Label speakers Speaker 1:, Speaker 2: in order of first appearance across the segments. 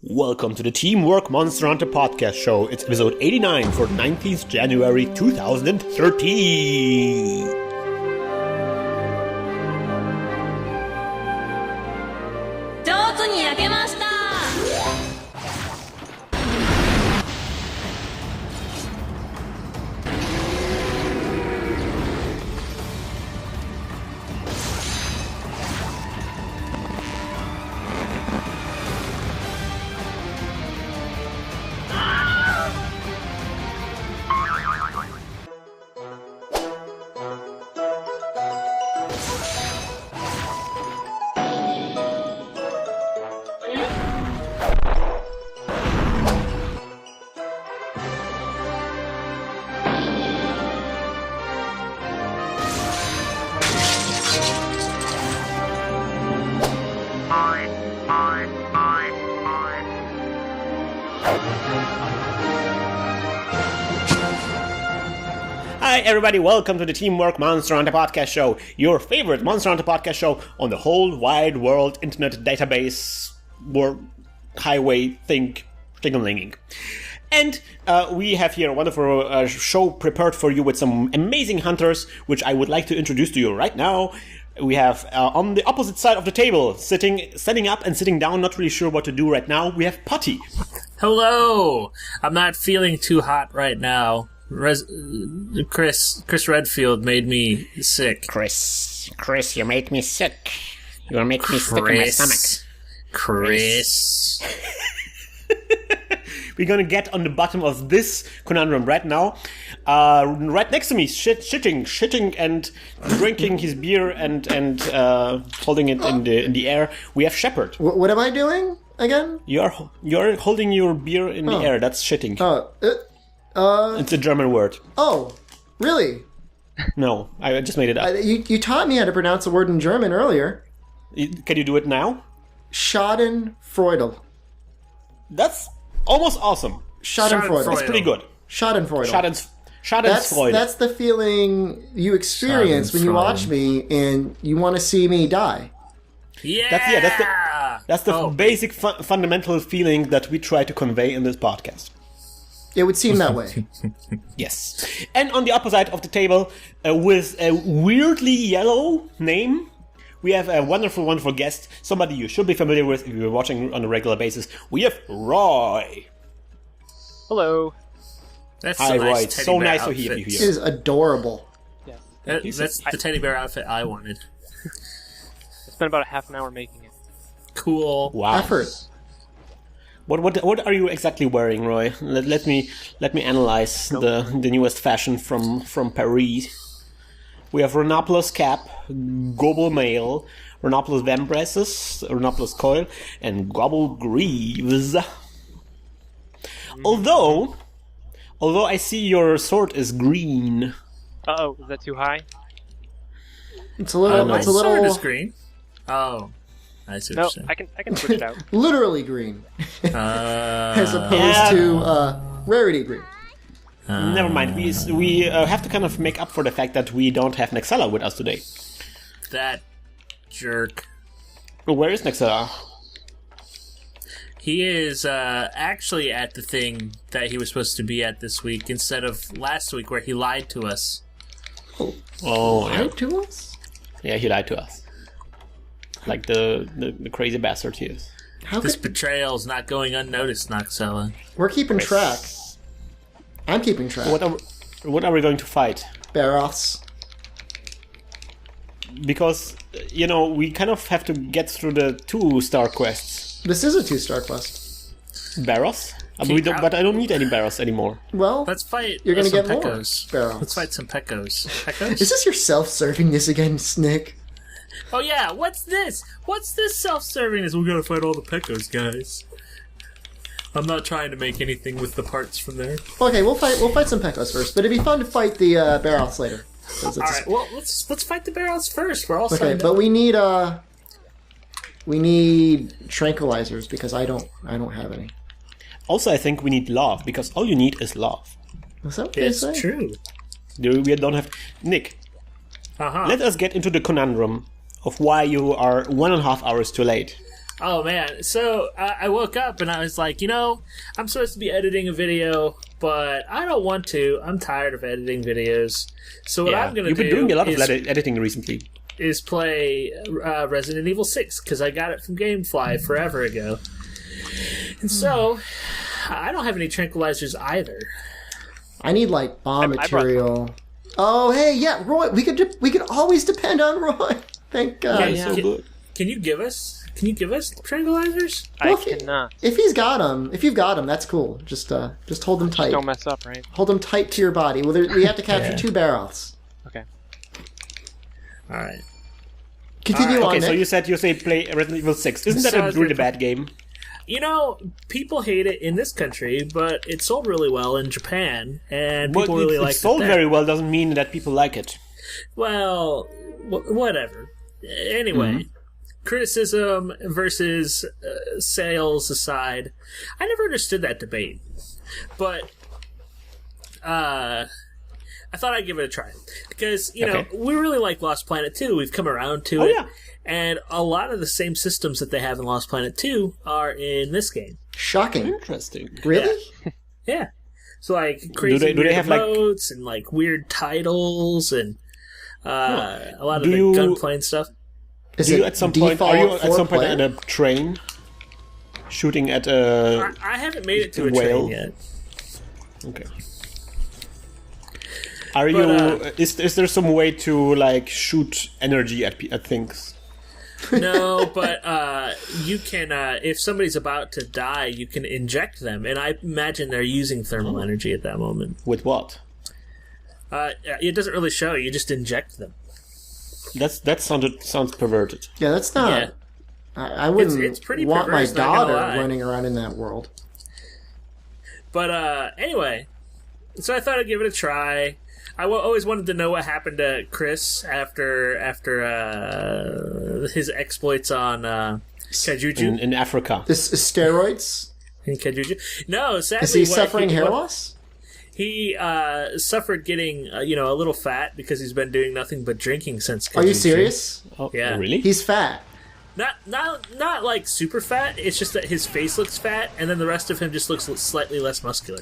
Speaker 1: Welcome to the Teamwork Monster Hunter podcast show. It's episode 89 for 19th January 2013. Hi everybody, welcome to the Teamwork Monster Hunter podcast show, your favorite Monster Hunter podcast show on the whole wide world internet database or highway thing-linging. And we have here a wonderful show prepared for you with some amazing hunters, which I would like to introduce to you right now. We have on the opposite side of the table, standing up and sitting down, not really sure what to do right now, we have Putty.
Speaker 2: Hello! I'm not feeling too hot right now. Chris Redfield made me sick.
Speaker 3: Chris, you made me sick. You make me sick in my stomach.
Speaker 2: Chris.
Speaker 1: We're gonna get on the bottom of this conundrum right now. Right next to me, shitting and drinking his beer and holding it in the air. We have Shepard.
Speaker 4: What am I doing again?
Speaker 1: You're holding your beer in the air. That's shitting. It's a German word.
Speaker 4: Oh, really?
Speaker 1: No, I just made it up.
Speaker 4: You taught me how to pronounce a word in German earlier.
Speaker 1: Can you do it now?
Speaker 4: Schadenfreude.
Speaker 1: That's almost awesome.
Speaker 4: Schadenfreude.
Speaker 1: That's pretty good.
Speaker 4: Schadenfreude.
Speaker 1: Schadenfreude.
Speaker 4: That's the feeling you experience when you watch me and you want to see me die.
Speaker 1: That's the basic fundamental feeling that we try to convey in this podcast.
Speaker 4: It would seem that way.
Speaker 1: Yes. And on the opposite of the table, with a weirdly yellow name, we have a wonderful guest, somebody you should be familiar with if you're watching on a regular basis. We have Roy.
Speaker 5: Hello.
Speaker 2: That's
Speaker 1: Hi,
Speaker 2: a nice
Speaker 1: Roy.
Speaker 2: teddy
Speaker 1: So
Speaker 2: bear
Speaker 1: nice to
Speaker 2: outfit.
Speaker 1: hear you
Speaker 4: It
Speaker 1: here.
Speaker 4: is adorable.
Speaker 5: Yes.
Speaker 2: That's the teddy bear outfit I wanted.
Speaker 5: I spent about a half an hour making it.
Speaker 2: Cool.
Speaker 1: Wow.
Speaker 4: Effort.
Speaker 1: What are you exactly wearing, Roy? Let me analyze the newest fashion from Paris. We have Renopolis cap, Gobble mail, Renopolis vambraces, Renopolis coil, and Gobble greaves. Although I see your sword is green.
Speaker 5: Uh-oh, is that too high?
Speaker 4: It's a little.
Speaker 2: My
Speaker 4: It's a
Speaker 2: sword
Speaker 4: little.
Speaker 2: is green. Oh. I see what
Speaker 5: No,
Speaker 2: you're saying.
Speaker 5: I can switch it out.
Speaker 4: Literally green, as opposed to rarity green.
Speaker 1: Never mind. We have to kind of make up for the fact that we don't have Nexella with us today.
Speaker 2: That jerk.
Speaker 1: Where is Nexella?
Speaker 2: He is actually at the thing that he was supposed to be at this week instead of last week where he lied to us.
Speaker 1: Oh, yeah.
Speaker 4: Lied to us?
Speaker 1: Yeah, he lied to us. Like the crazy bastard he is.
Speaker 4: How
Speaker 2: This
Speaker 4: could...
Speaker 2: betrayal's not going unnoticed, Noxella.
Speaker 4: We're keeping track. I'm keeping track.
Speaker 1: What are we going to fight?
Speaker 4: Barroths.
Speaker 1: Because, we kind of have to get through the 2-star quests.
Speaker 4: This is a 2-star quest.
Speaker 1: Barrows? But I don't need any barrows anymore.
Speaker 4: Well,
Speaker 2: Let's fight
Speaker 4: you're gonna
Speaker 2: some
Speaker 4: get more
Speaker 2: Pecos.
Speaker 4: barrels.
Speaker 2: Let's fight some Pecos. Pecos?
Speaker 4: Is this your self-serving this again, Snick?
Speaker 2: Oh yeah, what's this? What's this self-serving? We gotta fight all the Pecos, guys. I'm not trying to make anything with the parts from there.
Speaker 4: Okay, we'll fight some Pecos first, but it'd be fun to fight the Barroths later.
Speaker 2: Alright, well let's fight the barrels first. We're all
Speaker 4: Okay,
Speaker 2: signed
Speaker 4: but
Speaker 2: up.
Speaker 4: we need tranquilizers because I don't have any.
Speaker 1: Also, I think we need love, because all you need is love.
Speaker 4: Is that what they
Speaker 2: It's
Speaker 4: say?
Speaker 2: true.
Speaker 1: We don't have... Nick, let us get into the conundrum of why you are 1.5 hours too late.
Speaker 2: Oh man, so I woke up and I was like, I'm supposed to be editing a video, but I don't want to. I'm tired of editing videos. So what I'm going to do...
Speaker 1: You've been doing a lot of editing recently.
Speaker 2: ...is play Resident Evil 6, because I got it from GameFly forever ago. And so, I don't have any tranquilizers either.
Speaker 4: I need, like, bomb material. Oh, hey, yeah, Roy, we could always depend on Roy. Thank God.
Speaker 2: Yeah.
Speaker 1: So good.
Speaker 2: Can you give us tranquilizers?
Speaker 4: Well,
Speaker 5: I cannot.
Speaker 4: If you've got them, that's cool. Just hold them tight.
Speaker 5: Don't mess up, right?
Speaker 4: Hold them tight to your body. Well, we have to capture 2 barrels.
Speaker 5: Okay.
Speaker 2: All right.
Speaker 4: Continue on,
Speaker 1: Okay, so
Speaker 4: Nick.
Speaker 1: you say play Resident Evil 6. Isn't that a really bad game?
Speaker 2: People hate it in this country, but it sold really well in Japan, and people really like it.
Speaker 1: It sold
Speaker 2: there.
Speaker 1: very well doesn't mean that people like it.
Speaker 2: Well, whatever. Anyway, criticism versus sales aside, I never understood that debate, but I thought I'd give it a try because we really like Lost Planet 2. We've come around to it.
Speaker 1: Yeah.
Speaker 2: And a lot of the same systems that they have in Lost Planet 2 are in this game.
Speaker 4: Shocking.
Speaker 1: Interesting.
Speaker 4: Really?
Speaker 2: Yeah. So, like, crazy
Speaker 1: do they
Speaker 2: weird
Speaker 1: have, like-
Speaker 2: emotes and, like, weird titles and a lot of
Speaker 1: Do
Speaker 2: the
Speaker 1: you-
Speaker 2: gunplay and stuff.
Speaker 4: Is
Speaker 1: Are you
Speaker 4: it
Speaker 1: at some point
Speaker 4: default
Speaker 1: at a train shooting at a
Speaker 2: I haven't made it to a
Speaker 1: whale?
Speaker 2: train yet.
Speaker 1: Okay. Are you? Is there some way to like shoot energy at things?
Speaker 2: No, but you can, if somebody's about to die, you can inject them. And I imagine they're using thermal energy at that moment.
Speaker 1: With what?
Speaker 2: It doesn't really show. You just inject them.
Speaker 1: That sounds perverted.
Speaker 4: Yeah, that's not.
Speaker 2: Yeah.
Speaker 4: I wouldn't
Speaker 2: It's pretty
Speaker 4: want my
Speaker 2: perverse, not gonna
Speaker 4: daughter
Speaker 2: lie.
Speaker 4: running around in that world.
Speaker 2: But anyway, so I thought I'd give it a try. I always wanted to know what happened to Chris after his exploits on Kajuju
Speaker 1: In Africa.
Speaker 4: This is steroids?
Speaker 2: in Kajuju. No, sadly,
Speaker 4: Is he
Speaker 2: what
Speaker 4: suffering hair
Speaker 2: what-
Speaker 4: loss?
Speaker 2: He suffered getting a little fat because he's been doing nothing but drinking since.
Speaker 4: Are you
Speaker 2: Kajuju.
Speaker 4: serious?
Speaker 1: Oh,
Speaker 2: Yeah.
Speaker 1: Really?
Speaker 4: He's fat.
Speaker 2: Not like super fat. It's just that his face looks fat, and then the rest of him just looks slightly less muscular.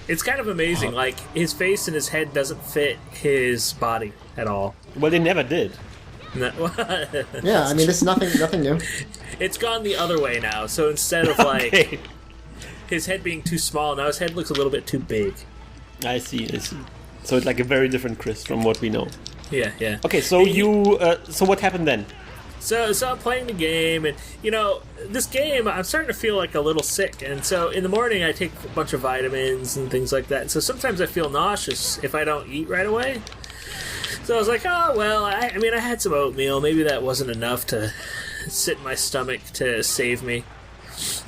Speaker 2: It's kind of amazing. Like his face and his head doesn't fit his body at all.
Speaker 1: Well, they never did.
Speaker 4: Yeah, I mean, this is nothing new.
Speaker 2: It's gone the other way now. So instead of like
Speaker 1: Okay.
Speaker 2: his head being too small, now his head looks a little bit too big.
Speaker 1: I see. So it's like a very different Chris from what we know.
Speaker 2: Yeah.
Speaker 1: Okay, so so what happened then?
Speaker 2: So I'm playing the game, and this game, I'm starting to feel like a little sick. And so in the morning, I take a bunch of vitamins and things like that. So sometimes I feel nauseous if I don't eat right away. So I was like, oh well, I had some oatmeal. Maybe that wasn't enough to sit in my stomach to save me.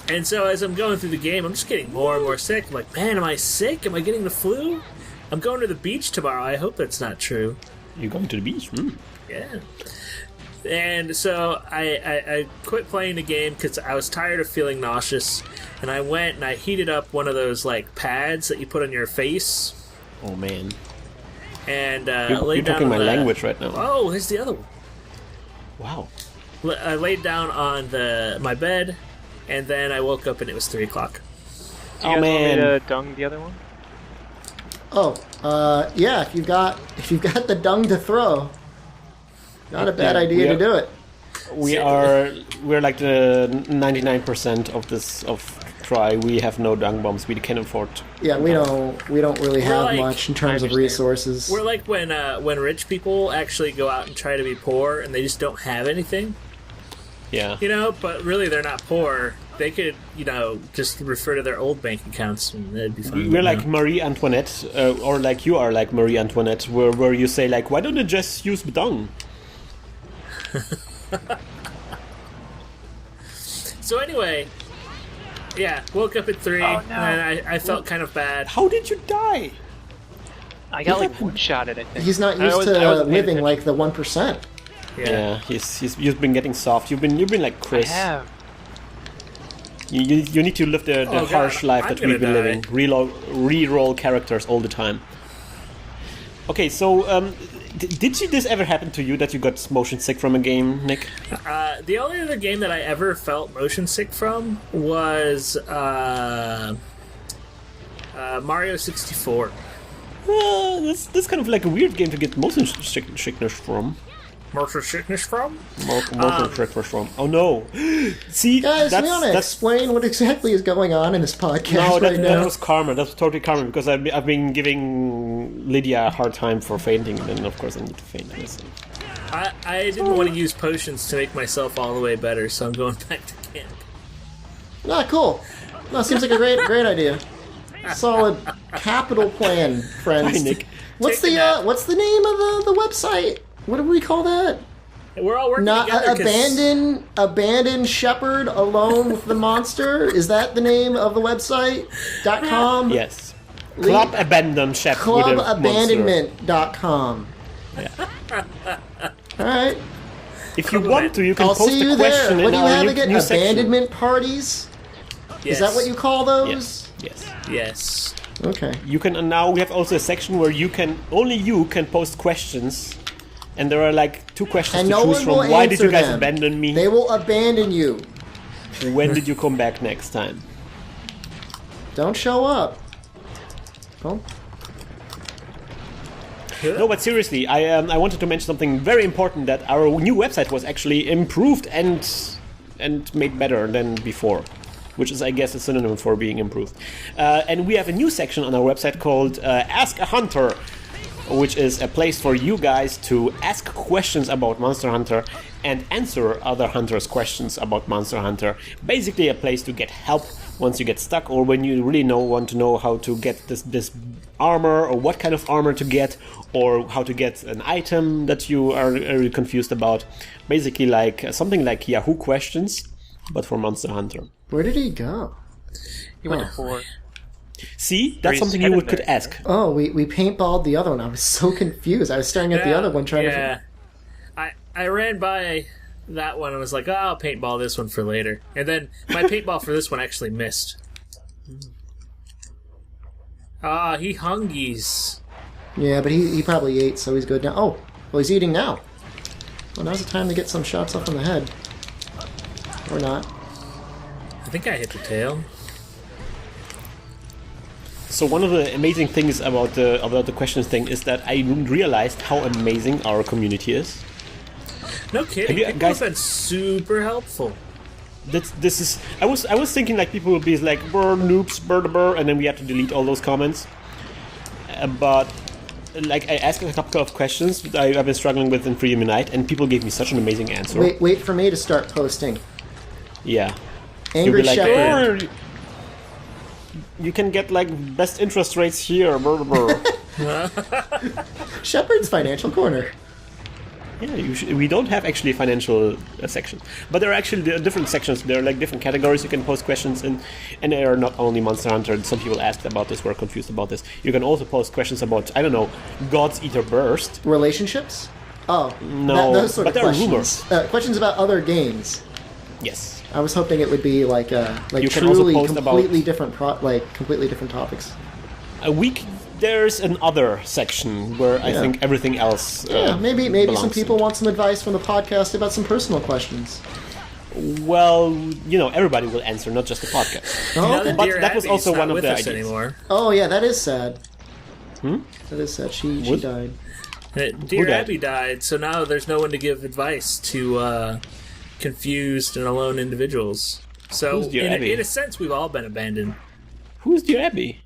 Speaker 2: And so as I'm going through the game, I'm just getting more and more sick. I'm like, man, am I sick? Am I getting the flu? I'm going to the beach tomorrow. I hope that's not true.
Speaker 1: You're going to the beach?
Speaker 2: Yeah. And so I quit playing the game because I was tired of feeling nauseous. And I went and I heated up one of those like pads that you put on your face.
Speaker 1: Oh man,
Speaker 2: And
Speaker 1: you're
Speaker 2: laid down
Speaker 1: talking my
Speaker 2: on the-
Speaker 1: language right now.
Speaker 2: Oh, there's the other one.
Speaker 1: Wow.
Speaker 2: I laid down on my bed, and then I woke up and it was 3 o'clock.
Speaker 5: Do you guys want
Speaker 1: man.
Speaker 5: me to dung the other one?
Speaker 4: Yeah, if you've got the dung to throw, not a bad idea to do it.
Speaker 1: We're like the 99% of try. We have no dung bombs. We can afford.
Speaker 4: Yeah, we don't really have
Speaker 2: like-
Speaker 4: much in terms of
Speaker 5: understand.
Speaker 4: resources.
Speaker 2: We're like when rich people actually go out and try to be poor, and they just don't have anything.
Speaker 1: Yeah.
Speaker 2: But really they're not poor. They could, just refer to their old bank accounts and that'd be fine.
Speaker 1: We're like Marie Antoinette, or like you are like Marie Antoinette, where you say like, why don't you just use dung?
Speaker 2: So anyway, yeah, woke up at 3,
Speaker 5: Oh, no.
Speaker 2: and I felt kind of bad.
Speaker 1: How did you die?
Speaker 5: I got like one-shotted, I think.
Speaker 4: He's not
Speaker 5: I
Speaker 4: used
Speaker 5: wasn't
Speaker 4: to
Speaker 5: paying
Speaker 4: living
Speaker 5: attention.
Speaker 4: like the 1%.
Speaker 1: Yeah, you've been getting soft. You've been like
Speaker 5: I
Speaker 1: Chris.
Speaker 5: have.
Speaker 1: You need to live the
Speaker 2: Oh, God,
Speaker 1: harsh life
Speaker 2: I'm
Speaker 1: that we've been
Speaker 2: gonna
Speaker 1: living. Re-roll characters all the time. Okay, so Did this ever happen to you that you got motion sick from a game, Nick?
Speaker 2: The only other game that I ever felt motion sick from was Mario 64.
Speaker 1: That's kind of like a weird game to get motion sickness from.
Speaker 2: Motion sickness from?
Speaker 1: Motion sickness from. Oh no! See,
Speaker 4: Guys, we want to explain what exactly is going on in this podcast
Speaker 1: No,
Speaker 4: right now.
Speaker 1: that was karma. That was totally karma because I've been giving Lydia a hard time for fainting, and then of course I need to faint. Listen.
Speaker 2: I didn't want to use potions to make myself all the way better, so I'm going back to camp.
Speaker 4: Ah, cool. No, seems like a great idea. Solid capital plan, friends.
Speaker 1: Hi, Nick.
Speaker 4: What's the name of the website? What do we call that?
Speaker 2: We're all working
Speaker 4: Not
Speaker 2: together.
Speaker 4: abandoned shepherd alone with the monster. Is that the name of the website? .com.
Speaker 1: Yes. Club Abandoned Shepherd.
Speaker 4: Clubabandonment.com.
Speaker 1: Yeah.
Speaker 4: All right.
Speaker 1: If you want to, you can
Speaker 4: I'll
Speaker 1: post
Speaker 4: see
Speaker 1: a
Speaker 4: you
Speaker 1: question
Speaker 4: there. What
Speaker 1: in
Speaker 4: do you
Speaker 1: our
Speaker 4: have
Speaker 1: new,
Speaker 4: again?
Speaker 1: new section.
Speaker 4: Abandonment parties?
Speaker 2: Yes.
Speaker 4: Is that what you call those?
Speaker 1: Yes.
Speaker 2: Yes.
Speaker 4: Okay.
Speaker 1: You can, and now we have also a section where only you can post questions, and there are like 2 questions
Speaker 4: And
Speaker 1: to
Speaker 4: no
Speaker 1: choose
Speaker 4: one
Speaker 1: from.
Speaker 4: will
Speaker 1: Why did
Speaker 4: answer
Speaker 1: you guys
Speaker 4: them.
Speaker 1: abandon me?
Speaker 4: They will abandon you.
Speaker 1: When did you come back next time?
Speaker 4: Don't show up. Well,
Speaker 1: No, but seriously, I wanted to mention something very important, that our new website was actually improved and made better than before, which is, I guess, a synonym for being improved. And we have a new section on our website called Ask a Hunter, which is a place for you guys to ask questions about Monster Hunter and answer other hunters' questions about Monster Hunter. Basically a place to get help once you get stuck, or when you really want to know how to get this armor, or what kind of armor to get, or how to get an item that you are really confused about. Basically like something like Yahoo questions, but for Monster Hunter.
Speaker 4: where did he go?
Speaker 5: He went to 4.
Speaker 1: See, that's
Speaker 5: He's
Speaker 1: something you
Speaker 5: headed
Speaker 1: could
Speaker 5: there.
Speaker 1: ask.
Speaker 4: Oh, we paintballed the other one. I was so confused. I was staring at the other one trying
Speaker 2: Yeah. I ran by that one and was like, oh, I'll paintball this one for later. And then my paintball for this one actually missed. Ah, he hungies.
Speaker 4: Yeah, but he probably ate, so he's good now. Oh, well, he's eating now. Well, now's the time to get some shots up on the head. Or not.
Speaker 2: I think I hit the tail.
Speaker 1: So one of the amazing things about the questions thing is that I realized how amazing our community is.
Speaker 2: No kidding.
Speaker 1: you
Speaker 2: People
Speaker 1: guys-
Speaker 2: have been super helpful.
Speaker 1: This is I was thinking like people would be like burr noobs burr, and then we had to delete all those comments. But like I asked a couple of questions that I've been struggling with in Freedom Unite, and people gave me such an amazing answer.
Speaker 4: Wait for me to start posting.
Speaker 1: Yeah.
Speaker 4: Angry
Speaker 1: You'll be like,
Speaker 4: Shepherd.
Speaker 1: you can get like best interest rates here. Burr.
Speaker 4: Shepherd's Financial Corner.
Speaker 1: Yeah, we don't have actually a financial section, but there are actually different sections. There are like different categories you can post questions in, and they are not only Monster Hunter. Some people asked about this, were confused about this. You can also post questions about, I don't know, God's Eater Burst.
Speaker 4: Relationships? Oh,
Speaker 1: No,
Speaker 4: those sort
Speaker 1: but
Speaker 4: of
Speaker 1: there are
Speaker 4: questions. Questions about other games.
Speaker 1: Yes.
Speaker 4: I was hoping it would be like
Speaker 1: You can also
Speaker 4: truly
Speaker 1: post
Speaker 4: completely different completely different topics.
Speaker 1: A week. There's an other section where I think everything else.
Speaker 4: Yeah, maybe some
Speaker 1: belongs
Speaker 4: people
Speaker 1: into.
Speaker 4: want some advice from the podcast about some personal questions.
Speaker 1: Well, everybody will answer, not just the podcast.
Speaker 4: Oh,
Speaker 2: Now
Speaker 4: okay.
Speaker 2: that
Speaker 1: But
Speaker 2: Dear
Speaker 1: that was
Speaker 2: Abby's
Speaker 1: also
Speaker 2: not
Speaker 1: one of
Speaker 2: with
Speaker 1: the
Speaker 2: us
Speaker 1: ideas.
Speaker 2: anymore.
Speaker 4: Oh, yeah, that is sad. That is sad. She
Speaker 1: What?
Speaker 4: died.
Speaker 2: Dear
Speaker 1: died?
Speaker 2: Abby died, so now there's no one to give advice to confused and alone individuals. So,
Speaker 1: Who's Dear Abby?
Speaker 2: in a sense, we've all been abandoned.
Speaker 1: Who's Dear Abby?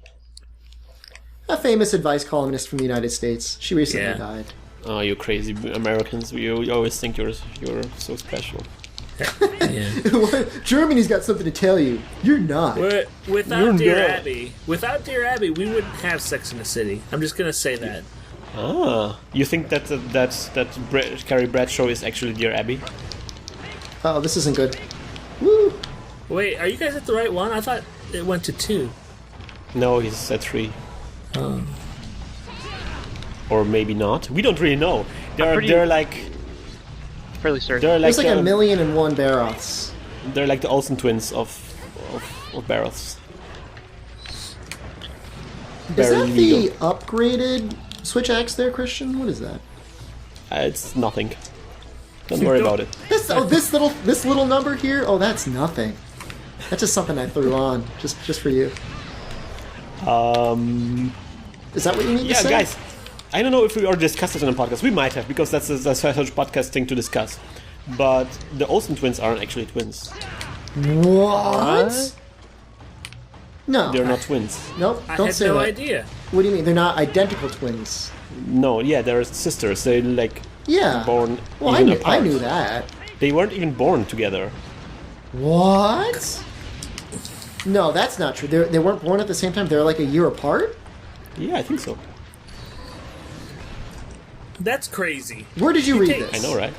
Speaker 4: A famous advice columnist from the United States. She recently
Speaker 2: Yeah.
Speaker 4: died.
Speaker 1: Oh, you crazy Americans! You always think you're so special.
Speaker 2: Yeah.
Speaker 4: Germany's got something to tell you. You're not.
Speaker 2: Without
Speaker 1: You're
Speaker 2: Dear
Speaker 1: not.
Speaker 2: Abby, we wouldn't have Sex in the City. I'm just gonna say that.
Speaker 1: Ah, you think that Carrie Bradshaw is actually Dear Abby?
Speaker 4: Oh, this isn't good. Woo!
Speaker 2: Wait, are you guys at the right one? I thought it went to 2.
Speaker 1: No, he's at 3. Or maybe not. We don't really know. They're like
Speaker 5: Fairly certain.
Speaker 1: they're like
Speaker 4: There's like 1,000,001 Baroths.
Speaker 1: they're like the Olsen twins of Barroths.
Speaker 4: Is
Speaker 1: Very
Speaker 4: that
Speaker 1: legal.
Speaker 4: the upgraded Switch Axe there, Christian? What is that?
Speaker 1: It's nothing. Don't worry about it.
Speaker 4: This little number here. Oh, that's nothing. That's just something I threw on just for you. Is that what you need to say?
Speaker 1: Yeah, guys. I don't know if we already discussed it on the podcast. We might have, because that's a such podcast thing to discuss. But the Olsen twins aren't actually twins.
Speaker 4: What? No.
Speaker 1: They're not twins.
Speaker 4: Nope,
Speaker 2: I
Speaker 4: don't
Speaker 2: had
Speaker 4: say
Speaker 2: no
Speaker 4: that.
Speaker 2: idea.
Speaker 4: What do you mean? They're not identical twins.
Speaker 1: No, yeah, they're sisters. They
Speaker 4: Yeah.
Speaker 1: born
Speaker 4: Well,
Speaker 1: even
Speaker 4: I
Speaker 1: apart.
Speaker 4: knew that.
Speaker 1: They weren't even born together.
Speaker 4: What? No, that's not true. They weren't born at the same time. They're like a year apart?
Speaker 1: Yeah, I think so.
Speaker 2: That's crazy.
Speaker 4: Where did you read
Speaker 2: take-
Speaker 4: this?
Speaker 1: I know, right?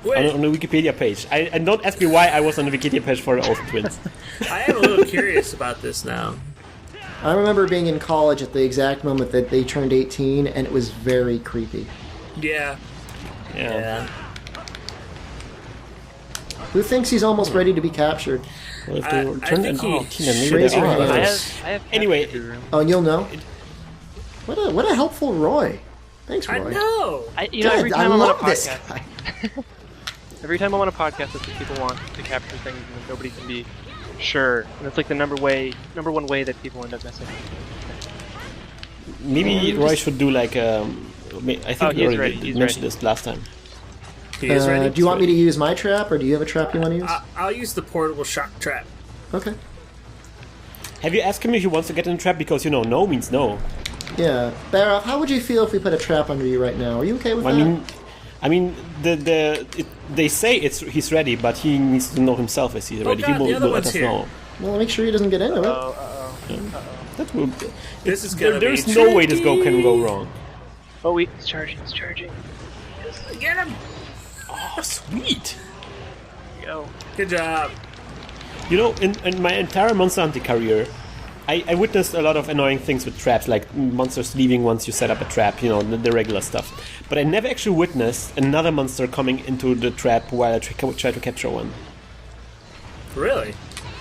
Speaker 2: Wait,
Speaker 1: On the Wikipedia page. And don't ask me why I was on the Wikipedia page for the Olsen twins.
Speaker 2: I am a little curious about this now.
Speaker 4: I remember being in college at the exact moment that they turned 18, and it was very creepy.
Speaker 2: Yeah.
Speaker 1: Yeah.
Speaker 4: Who thinks he's almost ready to be captured?
Speaker 1: Well, if they were
Speaker 2: I
Speaker 1: turned
Speaker 2: think
Speaker 1: into
Speaker 2: he-
Speaker 1: 18, then maybe
Speaker 4: Raise
Speaker 1: they
Speaker 4: your
Speaker 1: are.
Speaker 4: hand.
Speaker 5: I have
Speaker 1: Anyway,
Speaker 5: cats in the room.
Speaker 4: Oh, and you'll know? What a helpful Roy. Thanks, Roy.
Speaker 2: I know.
Speaker 5: Every
Speaker 4: Good,
Speaker 5: time
Speaker 4: I
Speaker 5: I'm on a
Speaker 4: love this
Speaker 5: podcast,
Speaker 4: guy.
Speaker 5: every time I'm on a podcast, that's what people want to capture things, and nobody can be sure. And it's like the number one way that people end up messing.
Speaker 1: Maybe Roy should do like I think we
Speaker 5: he's
Speaker 1: already
Speaker 5: ready, he's
Speaker 1: mentioned
Speaker 5: ready.
Speaker 1: this last time.
Speaker 2: He is ready.
Speaker 4: Do you want me to use my trap, or do you have a trap you want to use?
Speaker 2: I'll use the portable shock trap.
Speaker 4: Okay.
Speaker 1: Have you asked him if he wants to get in the trap? Because, no means no.
Speaker 4: Yeah. Baroff, how would you feel if we put a trap under you right now? Are you okay with that?
Speaker 1: I mean, they say he's ready, but he needs to know himself if he's ready.
Speaker 2: God,
Speaker 1: He
Speaker 2: the other
Speaker 1: will let
Speaker 2: one's
Speaker 1: us
Speaker 2: here.
Speaker 1: know.
Speaker 4: Well, make sure he doesn't get into it.
Speaker 1: That will,
Speaker 2: This is gonna be
Speaker 1: there's no way this can
Speaker 2: tricky.
Speaker 1: go wrong.
Speaker 5: Oh wait, it's charging.
Speaker 2: Get him!
Speaker 1: Oh, sweet.
Speaker 5: Yo.
Speaker 2: Good job.
Speaker 1: In my entire Monster Hunter career, I witnessed a lot of annoying things with traps, like monsters leaving once you set up a trap, the regular stuff. But I never actually witnessed another monster coming into the trap while I try to capture one.
Speaker 2: Really?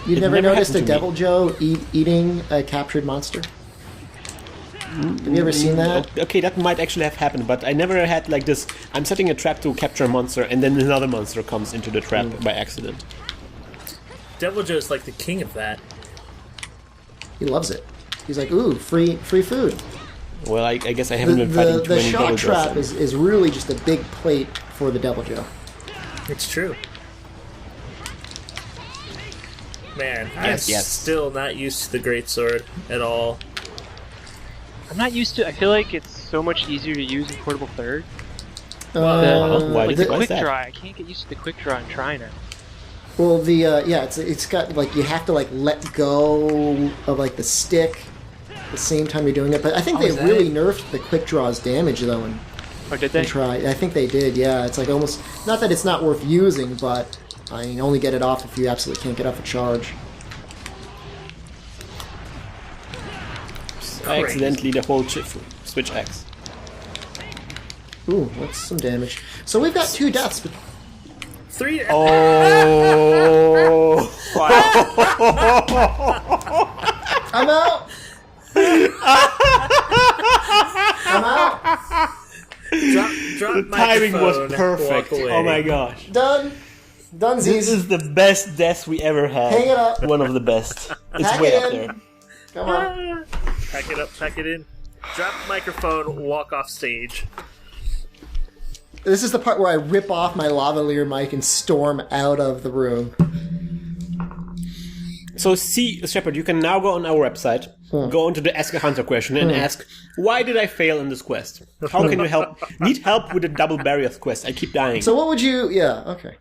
Speaker 4: You've
Speaker 1: It
Speaker 4: never
Speaker 1: never
Speaker 4: noticed a
Speaker 1: happened to me.
Speaker 4: Devil Joe eating a captured monster? Have you ever seen that?
Speaker 1: Okay, that might actually have happened, but I never had like this, I'm setting a trap to capture a monster, and then another monster comes into the trap by accident.
Speaker 2: Devil Joe's like the king of that.
Speaker 4: He loves it. He's like, ooh, free food.
Speaker 1: Well, I guess I haven't been fighting too
Speaker 4: The
Speaker 1: many
Speaker 4: shot
Speaker 1: Devil
Speaker 4: trap
Speaker 1: Joes.
Speaker 4: is really just a big plate for the Devil Joe.
Speaker 2: It's true. Man, I'm
Speaker 1: Yes.
Speaker 2: still not used to the greatsword at all.
Speaker 5: I'm not used to. I feel like it's so much easier to use in portable third.
Speaker 1: Why
Speaker 5: Like the
Speaker 1: why is
Speaker 5: quick
Speaker 1: that?
Speaker 5: draw, I can't get used to the quick draw. I'm trying it.
Speaker 4: Well, it's got like you have to like let go of like the stick at the same time you're doing it. But I think they
Speaker 2: is that
Speaker 4: really
Speaker 2: it?
Speaker 4: nerfed the quick draw's damage though, and
Speaker 5: Or did they?
Speaker 4: try. I think they did. Yeah, it's like almost not that it's not worth using, but I mean, only get it off if you absolutely can't get off a charge.
Speaker 1: I accidentally the whole switch X.
Speaker 4: Ooh, that's some damage. So we've got 2 deaths. But
Speaker 2: 3.
Speaker 1: Oh!
Speaker 4: I'm out. I'm out.
Speaker 2: Drop
Speaker 1: The timing was
Speaker 2: microphone,
Speaker 1: perfect.
Speaker 2: walk away.
Speaker 1: Oh my gosh.
Speaker 4: Done.
Speaker 1: This
Speaker 4: Dunsies.
Speaker 1: is the best death we ever had.
Speaker 4: Hang it up.
Speaker 1: One of the best. It's
Speaker 4: Pack
Speaker 1: way
Speaker 4: it
Speaker 1: up
Speaker 4: in.
Speaker 1: there.
Speaker 4: Come on.
Speaker 2: Pack it up, pack it in. Drop the microphone, walk off stage.
Speaker 4: This is the part where I rip off my lavalier mic and storm out of the room.
Speaker 1: So see, Shepard, you can now go on our website, go into the Ask a Hunter question and ask, why did I fail in this quest? How can you help? Need help with the double barriers quest. I keep dying.
Speaker 4: So what would you... Yeah, okay.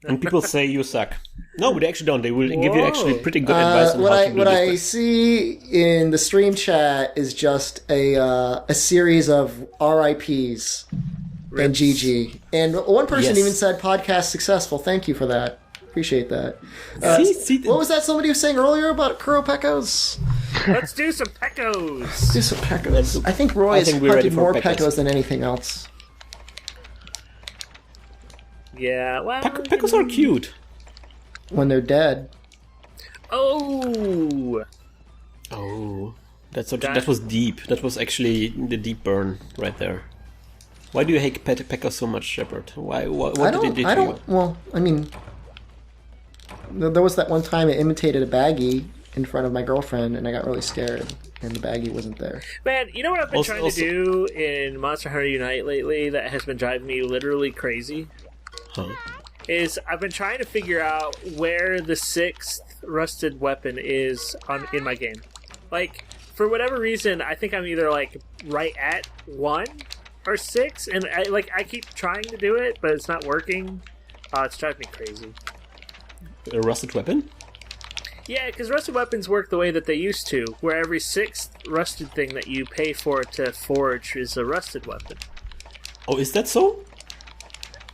Speaker 1: And people say you suck. No, but they actually don't. They will give you actually pretty good advice on
Speaker 4: What
Speaker 1: how
Speaker 4: I
Speaker 1: to do
Speaker 4: what
Speaker 1: this
Speaker 4: I
Speaker 1: quest.
Speaker 4: see in the stream chat is just a series of RIPs and GG. And one person
Speaker 1: Yes.
Speaker 4: even said podcast successful. Thank you for that. Appreciate that.
Speaker 1: See,
Speaker 4: What was that somebody was saying earlier about Kuropekos?
Speaker 2: Let's do some pecos.
Speaker 4: Do some Pekos. I think Roy has
Speaker 1: think we're ready
Speaker 4: hunted
Speaker 1: for
Speaker 4: more
Speaker 1: Pekos.
Speaker 4: Pekos than anything else.
Speaker 2: Yeah, well.
Speaker 1: Pekos are cute.
Speaker 4: When they're dead.
Speaker 2: Oh!
Speaker 1: Oh, that was deep. That was actually the deep burn right there. Why do you hate Pekka so much, Shepard? Why? What did they do to you?
Speaker 4: Well, I mean, there was that one time I imitated a baggie in front of my girlfriend, and I got really scared, and the baggie wasn't there.
Speaker 2: Man, you know what I've been trying to do in Monster Hunter Unite lately that has been driving me literally crazy?
Speaker 1: Huh?
Speaker 2: Is I've been trying to figure out where the 6th rusted weapon is in my game. Like, for whatever reason, I think I'm either like right at 1 or 6, and I keep trying to do it, but it's not working. It's driving me crazy.
Speaker 1: A rusted weapon?
Speaker 2: Yeah, because rusted weapons work the way that they used to, where every 6th rusted thing that you pay for to forge is a rusted weapon.
Speaker 1: Oh, is that so?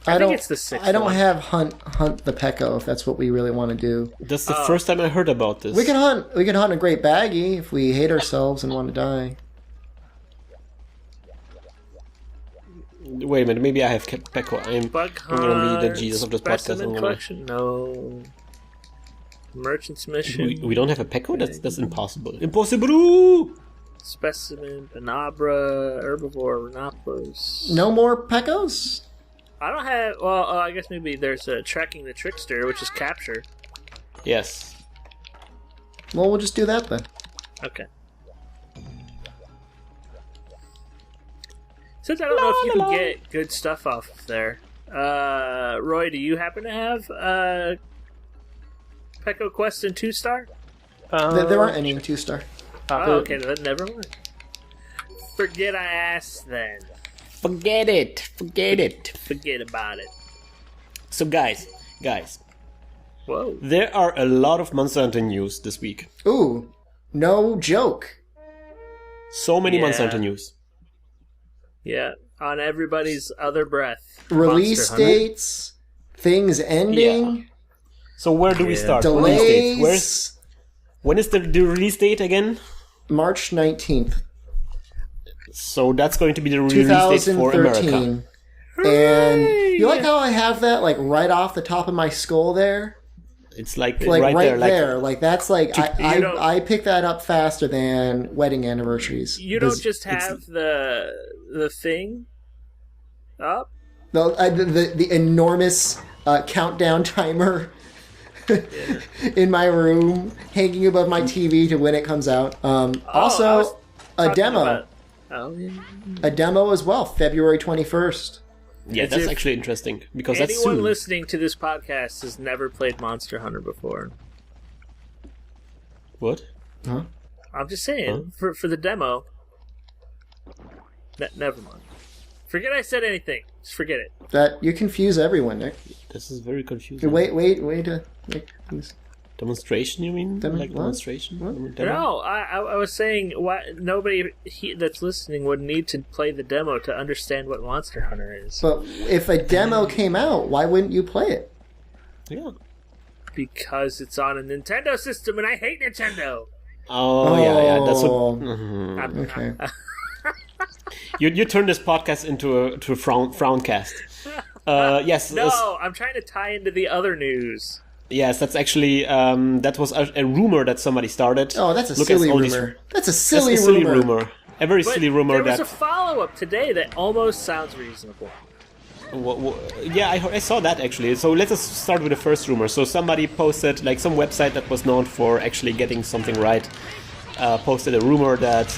Speaker 2: I think it's the 6th
Speaker 4: I don't
Speaker 2: one.
Speaker 4: have hunt the Pekko if that's what we really want to do.
Speaker 1: That's the first time I heard about this.
Speaker 4: We can hunt a great baggie if we hate ourselves and want to die.
Speaker 1: Wait a minute, maybe I have Pekko. I'm gonna be the Jesus of this podcast.
Speaker 2: Collection? No. Merchant's Mission.
Speaker 1: We don't have a Pekko? That's impossible. Impossible!
Speaker 2: Specimen, Banabra, Herbivore, Renapos.
Speaker 4: No more Pekkos?
Speaker 2: I don't have... Well, I guess maybe there's Tracking the Trickster, which is Capture.
Speaker 1: Yes.
Speaker 4: Well, we'll just do that then.
Speaker 2: Okay. Since I don't know if you can get good stuff off of there, Roy, do you happen to have Pekko Quest in 2-star?
Speaker 4: There aren't any in 2-star.
Speaker 2: Oh, okay, then never mind. Forget I asked then.
Speaker 1: Forget it.
Speaker 2: Forget about it.
Speaker 1: So guys,
Speaker 2: Whoa.
Speaker 1: there are a lot of Monster Hunter news this week.
Speaker 4: Ooh, no joke.
Speaker 1: So many
Speaker 2: Yeah.
Speaker 1: Monster Hunter news.
Speaker 2: Yeah, on everybody's other breath.
Speaker 4: Release
Speaker 2: Monster Hunter.
Speaker 4: dates, things ending,
Speaker 1: So where do we start?
Speaker 4: delays.
Speaker 1: Release date. When is the release date again?
Speaker 4: March 19th,
Speaker 1: So that's going to be the release date for America.
Speaker 4: 2013. And you like how I have that like right off the top of my skull there?
Speaker 1: It's like
Speaker 4: Like right
Speaker 1: there.
Speaker 4: Like that's like
Speaker 2: don't-
Speaker 4: I pick that up faster than wedding anniversaries.
Speaker 2: You don't just have the thing up?
Speaker 4: The enormous countdown timer in my room, hanging above my TV to when it comes out.
Speaker 2: I was
Speaker 4: Also, a
Speaker 2: talking
Speaker 4: demo.
Speaker 2: about- Oh, yeah.
Speaker 4: A demo as well, February 21st.
Speaker 1: Yeah,
Speaker 2: It's
Speaker 1: that's
Speaker 2: if
Speaker 1: actually interesting because that's
Speaker 2: Anyone
Speaker 1: soon.
Speaker 2: listening to this podcast has never played Monster Hunter before.
Speaker 1: What?
Speaker 4: Huh?
Speaker 2: I'm just saying, for the demo. Never mind. Forget I said anything. Just forget it.
Speaker 4: That you confuse everyone, Nick.
Speaker 1: This is very confusing.
Speaker 4: Wait, please.
Speaker 1: Demonstration, you mean?
Speaker 4: What?
Speaker 1: Demonstration?
Speaker 4: What?
Speaker 1: Demo?
Speaker 2: No, I was saying nobody that's listening would need to play the demo to understand what Monster Hunter is.
Speaker 4: But if a demo came out, why wouldn't you play it?
Speaker 1: Yeah.
Speaker 2: Because it's on a Nintendo system and I hate Nintendo!
Speaker 1: Oh, yeah. That's what.
Speaker 2: I'm-
Speaker 4: Okay.
Speaker 1: You turn this podcast into a frowncast. Yes.
Speaker 2: No, I'm trying to tie into the other news.
Speaker 1: Yes, that's actually that was a rumor that somebody started.
Speaker 4: Oh, that's a
Speaker 1: Look at
Speaker 4: silly
Speaker 1: all these-
Speaker 4: rumor. That's a
Speaker 1: That's
Speaker 4: silly
Speaker 1: a silly
Speaker 4: rumor.
Speaker 1: rumor. A very
Speaker 2: But
Speaker 1: silly rumor
Speaker 2: there was
Speaker 1: that.
Speaker 2: a follow-up today that almost sounds reasonable.
Speaker 1: Yeah, I saw that actually. So let us start with the first rumor. So somebody posted, like some website that was known for actually getting something right, posted a rumor that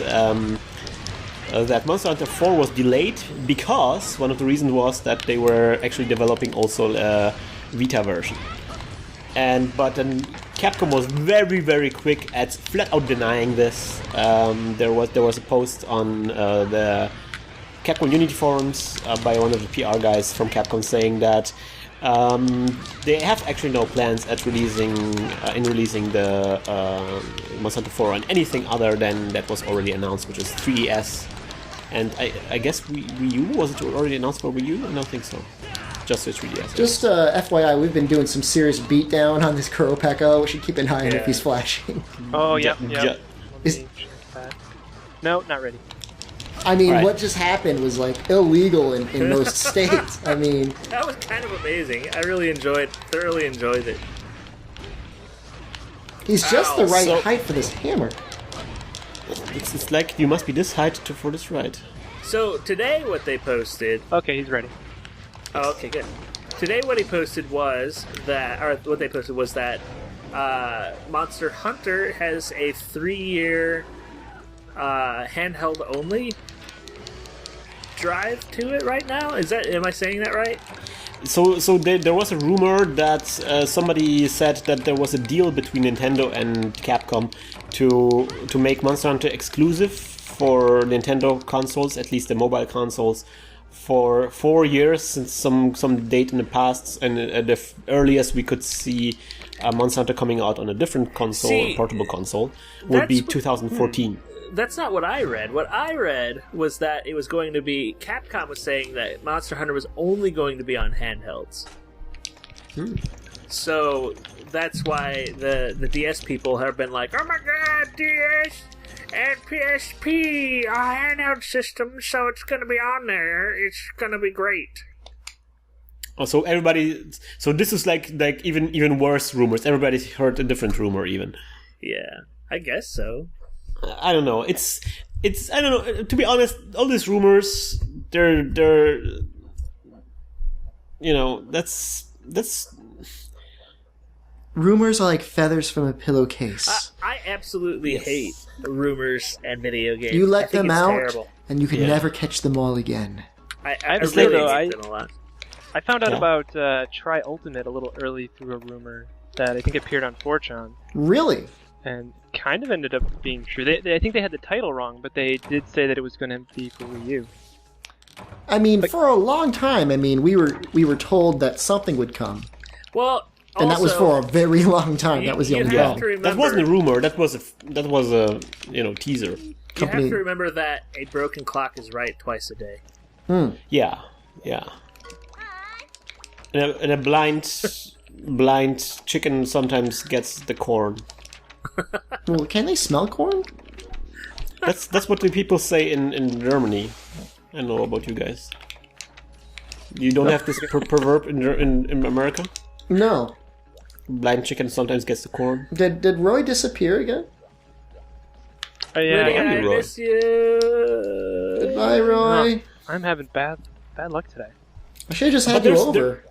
Speaker 1: that Monster Hunter 4 was delayed because one of the reasons was that they were actually developing also a Vita version. But then Capcom was very, very quick at flat out denying this. There was a post on the Capcom Unity forums by one of the PR guys from Capcom saying that they have actually no plans at releasing the Monster Hunter 4 on anything other than that was already announced, which is 3DS. And I guess Wii U, was it already announced for Wii U? I don't think so. Just the 3DS.
Speaker 4: Just FYI, we've been doing some serious beatdown on this Kuro Pekko. We should keep an eye on if
Speaker 2: Yeah.
Speaker 4: he's flashing.
Speaker 5: Oh, yep.
Speaker 1: Yeah.
Speaker 4: Is-
Speaker 5: Let me check that. No, not ready.
Speaker 4: I mean,
Speaker 1: Right.
Speaker 4: what just happened was like illegal in most states. I mean,
Speaker 2: That was kind of amazing. I really thoroughly enjoyed it.
Speaker 4: he's just the right
Speaker 1: So-
Speaker 4: height for this hammer.
Speaker 1: It's like you must be this height for this ride.
Speaker 2: So today, what they posted.
Speaker 5: Okay, he's ready.
Speaker 2: Oh, okay, good. Today, what he posted was that, Monster Hunter has a 3-year handheld only drive to it right now. Am I saying that right?
Speaker 1: So there was a rumor that somebody said that there was a deal between Nintendo and Capcom to make Monster Hunter exclusive for Nintendo consoles, at least the mobile consoles, for 4 years, since some date in the past, and the earliest we could see Monster Hunter coming out on a different console, a portable console, would be 2014.
Speaker 2: That's not what I read. What I read was that it was going to be... Capcom was saying that Monster Hunter was only going to be on handhelds. So that's why the DS people have been like, oh my god, DS and PSP are handheld systems, so it's going to be on there. It's going to be great.
Speaker 1: Oh, so everybody... So this is like even worse rumors. Everybody's heard a different rumor even.
Speaker 2: Yeah, I guess so.
Speaker 1: I don't know. It's I don't know. To be honest, all these rumors, they're that's
Speaker 4: Rumors are like feathers from a pillowcase.
Speaker 2: I absolutely hate rumors and video games.
Speaker 4: You let them out,
Speaker 2: terrible.
Speaker 4: and you can never catch them all again.
Speaker 2: I
Speaker 5: have to
Speaker 2: really
Speaker 5: say, though,
Speaker 2: hate them a lot.
Speaker 5: I found out about Try Ultimate a little early through a rumor that I think appeared on 4chan.
Speaker 4: Really?
Speaker 5: And kind of ended up being true. I think they had the title wrong, but they did say that it was going to be for Wii U.
Speaker 4: I mean, for a long time, we were told that something would come.
Speaker 2: Well,
Speaker 4: and that was for a very long time. That was the only problem.
Speaker 1: That wasn't a rumor. That was a teaser.
Speaker 2: You have to remember that a broken clock is right twice a day.
Speaker 1: Yeah. And a blind chicken sometimes gets the corn.
Speaker 4: Well, can they smell corn?
Speaker 1: That's what the people say in Germany. I don't know about you guys. You don't have this proverb in America?
Speaker 4: No.
Speaker 1: Blind chicken sometimes gets the corn.
Speaker 4: Did Roy disappear again?
Speaker 5: Oh, yeah.
Speaker 2: I miss you.
Speaker 4: Goodbye, Roy.
Speaker 5: I'm having bad luck today.
Speaker 4: I should have just had you over.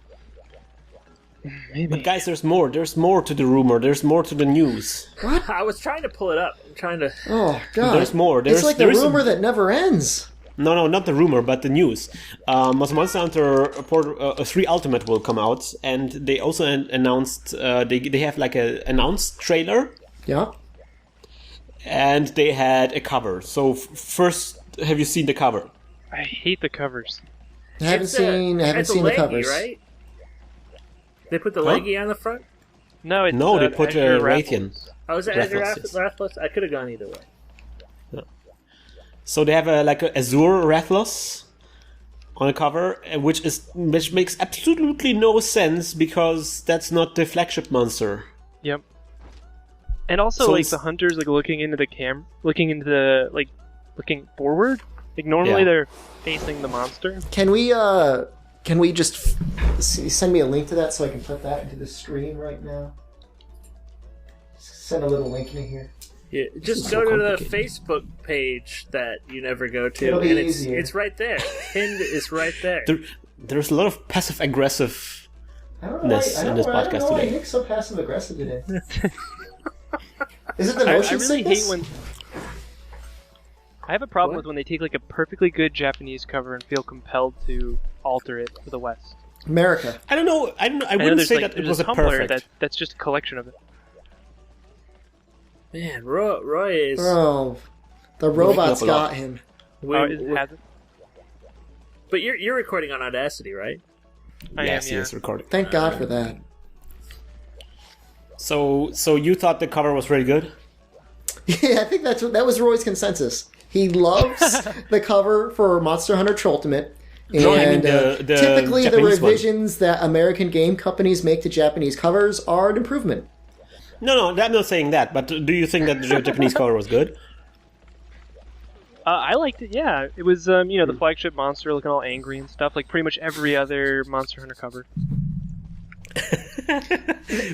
Speaker 5: Maybe.
Speaker 1: But guys, there's more. There's more to the rumor. There's more to the news.
Speaker 4: What?
Speaker 2: I was trying to pull it up. I'm trying to...
Speaker 4: Oh, God.
Speaker 1: There's more.
Speaker 4: It's like the rumor that never ends.
Speaker 1: No, not the rumor, but the news. Monster Hunter 3 Ultimate will come out, and they also announced... they have like a announced trailer.
Speaker 4: Yeah.
Speaker 1: And they had a cover. So first, have you seen the cover?
Speaker 5: I hate the covers.
Speaker 4: I haven't seen the covers.
Speaker 2: Right? They put the leggy on the front?
Speaker 5: No, it's
Speaker 1: they put
Speaker 5: Edgar
Speaker 1: Raytheon.
Speaker 2: Oh, is it Edgar
Speaker 1: Rathalos,
Speaker 2: Rathalos? I could have gone either way.
Speaker 1: No. So they have a Azure Rathalos on a cover, which makes absolutely no sense because that's not the flagship monster.
Speaker 5: Yep. And also,
Speaker 1: So
Speaker 5: like the hunters, like looking into the looking forward. Like normally they're facing the monster.
Speaker 4: Can we just send me a link to that so I can put that into the screen right now? Send a little link in here.
Speaker 2: Yeah, just go to the Facebook page that you never go to,
Speaker 4: It'll be
Speaker 2: and
Speaker 4: easier.
Speaker 2: it's right there. Pinned is right there.
Speaker 1: There's a lot of passive aggressiveness in this
Speaker 4: I don't know
Speaker 1: podcast
Speaker 4: why
Speaker 1: today.
Speaker 4: Nick's so passive aggressive today. Is it the motion
Speaker 5: I really
Speaker 4: sickness?
Speaker 5: hate when... I have a problem with when they take like a perfectly good Japanese cover and feel compelled to alter it for the West.
Speaker 4: America.
Speaker 1: I don't know. I wouldn't say that it was a
Speaker 5: Tumblr
Speaker 1: perfect.
Speaker 5: that's just a collection of it.
Speaker 2: Man, Roy is...
Speaker 4: Oh, the robots
Speaker 1: up a lot.
Speaker 4: got him.
Speaker 5: Has it?
Speaker 2: But you're recording on Audacity, right?
Speaker 1: Yes, recording.
Speaker 4: Thank God for that.
Speaker 1: So you thought the cover was really good?
Speaker 4: Yeah, I think that was Roy's consensus. He loves the cover for Monster Hunter Ultimate. And
Speaker 1: No, I mean the
Speaker 4: typically the
Speaker 1: Japanese one.
Speaker 4: revisions that American game companies make to Japanese covers are an improvement.
Speaker 1: No, I'm not saying that. But do you think that the Japanese cover was good?
Speaker 5: I liked it. Yeah, it was the flagship monster looking all angry and stuff, like pretty much every other Monster Hunter cover.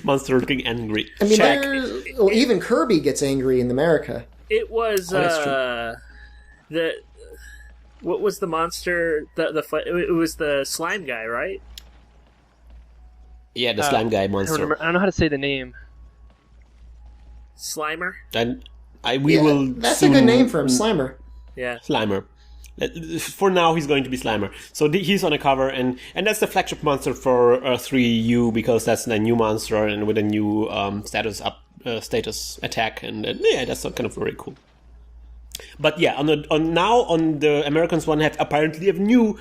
Speaker 1: Monster looking angry.
Speaker 4: I mean,
Speaker 1: Check.
Speaker 4: even Kirby gets angry in America.
Speaker 2: It was
Speaker 1: Oh, that's true.
Speaker 2: What was the monster? It was the slime guy, right?
Speaker 1: Yeah, the slime guy
Speaker 5: I don't
Speaker 1: monster.
Speaker 5: remember. I don't know how to say the name.
Speaker 2: Slimer.
Speaker 1: And we will.
Speaker 4: That's
Speaker 1: soon...
Speaker 4: a good name for him, Slimer.
Speaker 2: Yeah.
Speaker 1: Slimer. For now, he's going to be Slimer. So he's on a cover, and that's the flagship monster for 3U because that's a new monster and with a new status attack, and yeah, that's kind of very cool. But yeah, on the Americans one had apparently a new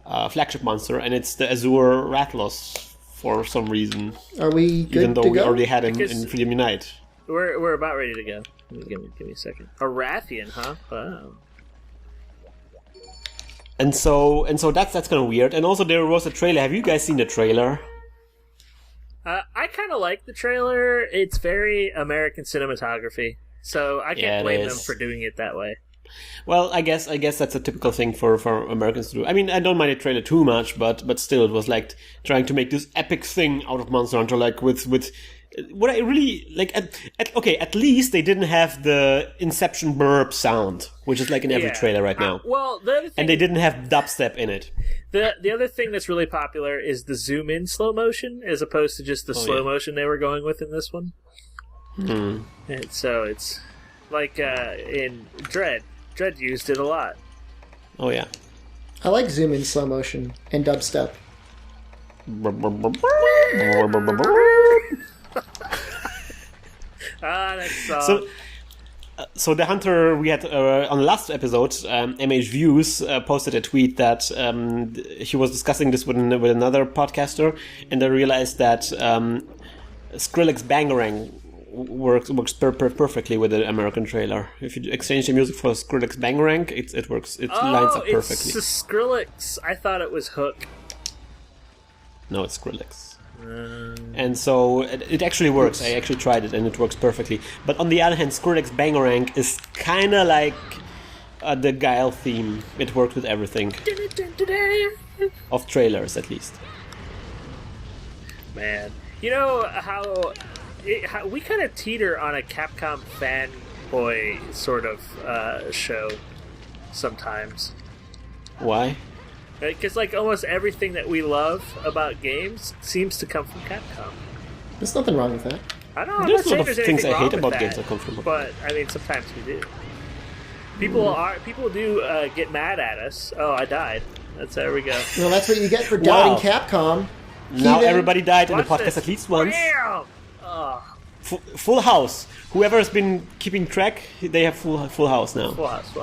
Speaker 1: flagship monster, and it's the Azure Rathalos for some reason.
Speaker 4: Are we good
Speaker 1: even though
Speaker 4: to
Speaker 1: we
Speaker 4: go?
Speaker 1: already had him in Freedom Unite.
Speaker 2: We're about ready to go. Give me a second. A Rathian, huh? Wow.
Speaker 1: And so that's kind of weird. And also there was a trailer. Have you guys seen the trailer?
Speaker 2: I kind of like the trailer. It's very American cinematography, so I can't blame them for doing it that way.
Speaker 1: Well, I guess that's a typical thing for Americans to do. I mean, I don't mind the trailer too much, but still, it was like trying to make this epic thing out of Monster Hunter, like with what I really like. At least they didn't have the Inception burp sound, which is like in every trailer right now.
Speaker 2: Well, the other thing,
Speaker 1: and they didn't have dubstep in it.
Speaker 2: The other thing that's really popular is the zoom in slow motion, as opposed to just the slow motion they were going with in this one. And so it's like in Dread. Dread used it a lot.
Speaker 1: Oh yeah.
Speaker 4: I like zoom in slow motion and dubstep.
Speaker 2: That song.
Speaker 1: So the hunter we had on the last episode, MH Views posted a tweet that he was discussing this with another podcaster, and they realized that Skrillex Bangarang works perfectly with the American trailer. If you exchange the music for Skrillex Bangarang, it works. It lines up perfectly.
Speaker 2: It's Skrillex. I thought it was Hook.
Speaker 1: No, it's Skrillex. And so it actually works. I actually tried it and it works perfectly. But on the other hand, Skrillex Bangarang is kind of like the Guile theme. It works with everything. Of trailers, at least.
Speaker 2: Man. You know how we kind of teeter on a Capcom fanboy sort of show sometimes.
Speaker 1: Why?
Speaker 2: Because like almost everything that we love about games seems to come from Capcom.
Speaker 4: There's nothing wrong with that.
Speaker 2: I don't know.
Speaker 1: There's a lot of things I hate about games that come from.
Speaker 2: But I mean, sometimes we do. People do get mad at us. Oh, I died. There we go.
Speaker 4: Well, that's what you get for doubting Capcom.
Speaker 1: Now everybody died in the podcast at least once.
Speaker 2: Bam!
Speaker 1: Full house. Whoever has been keeping track, they have full house now.
Speaker 2: Full house.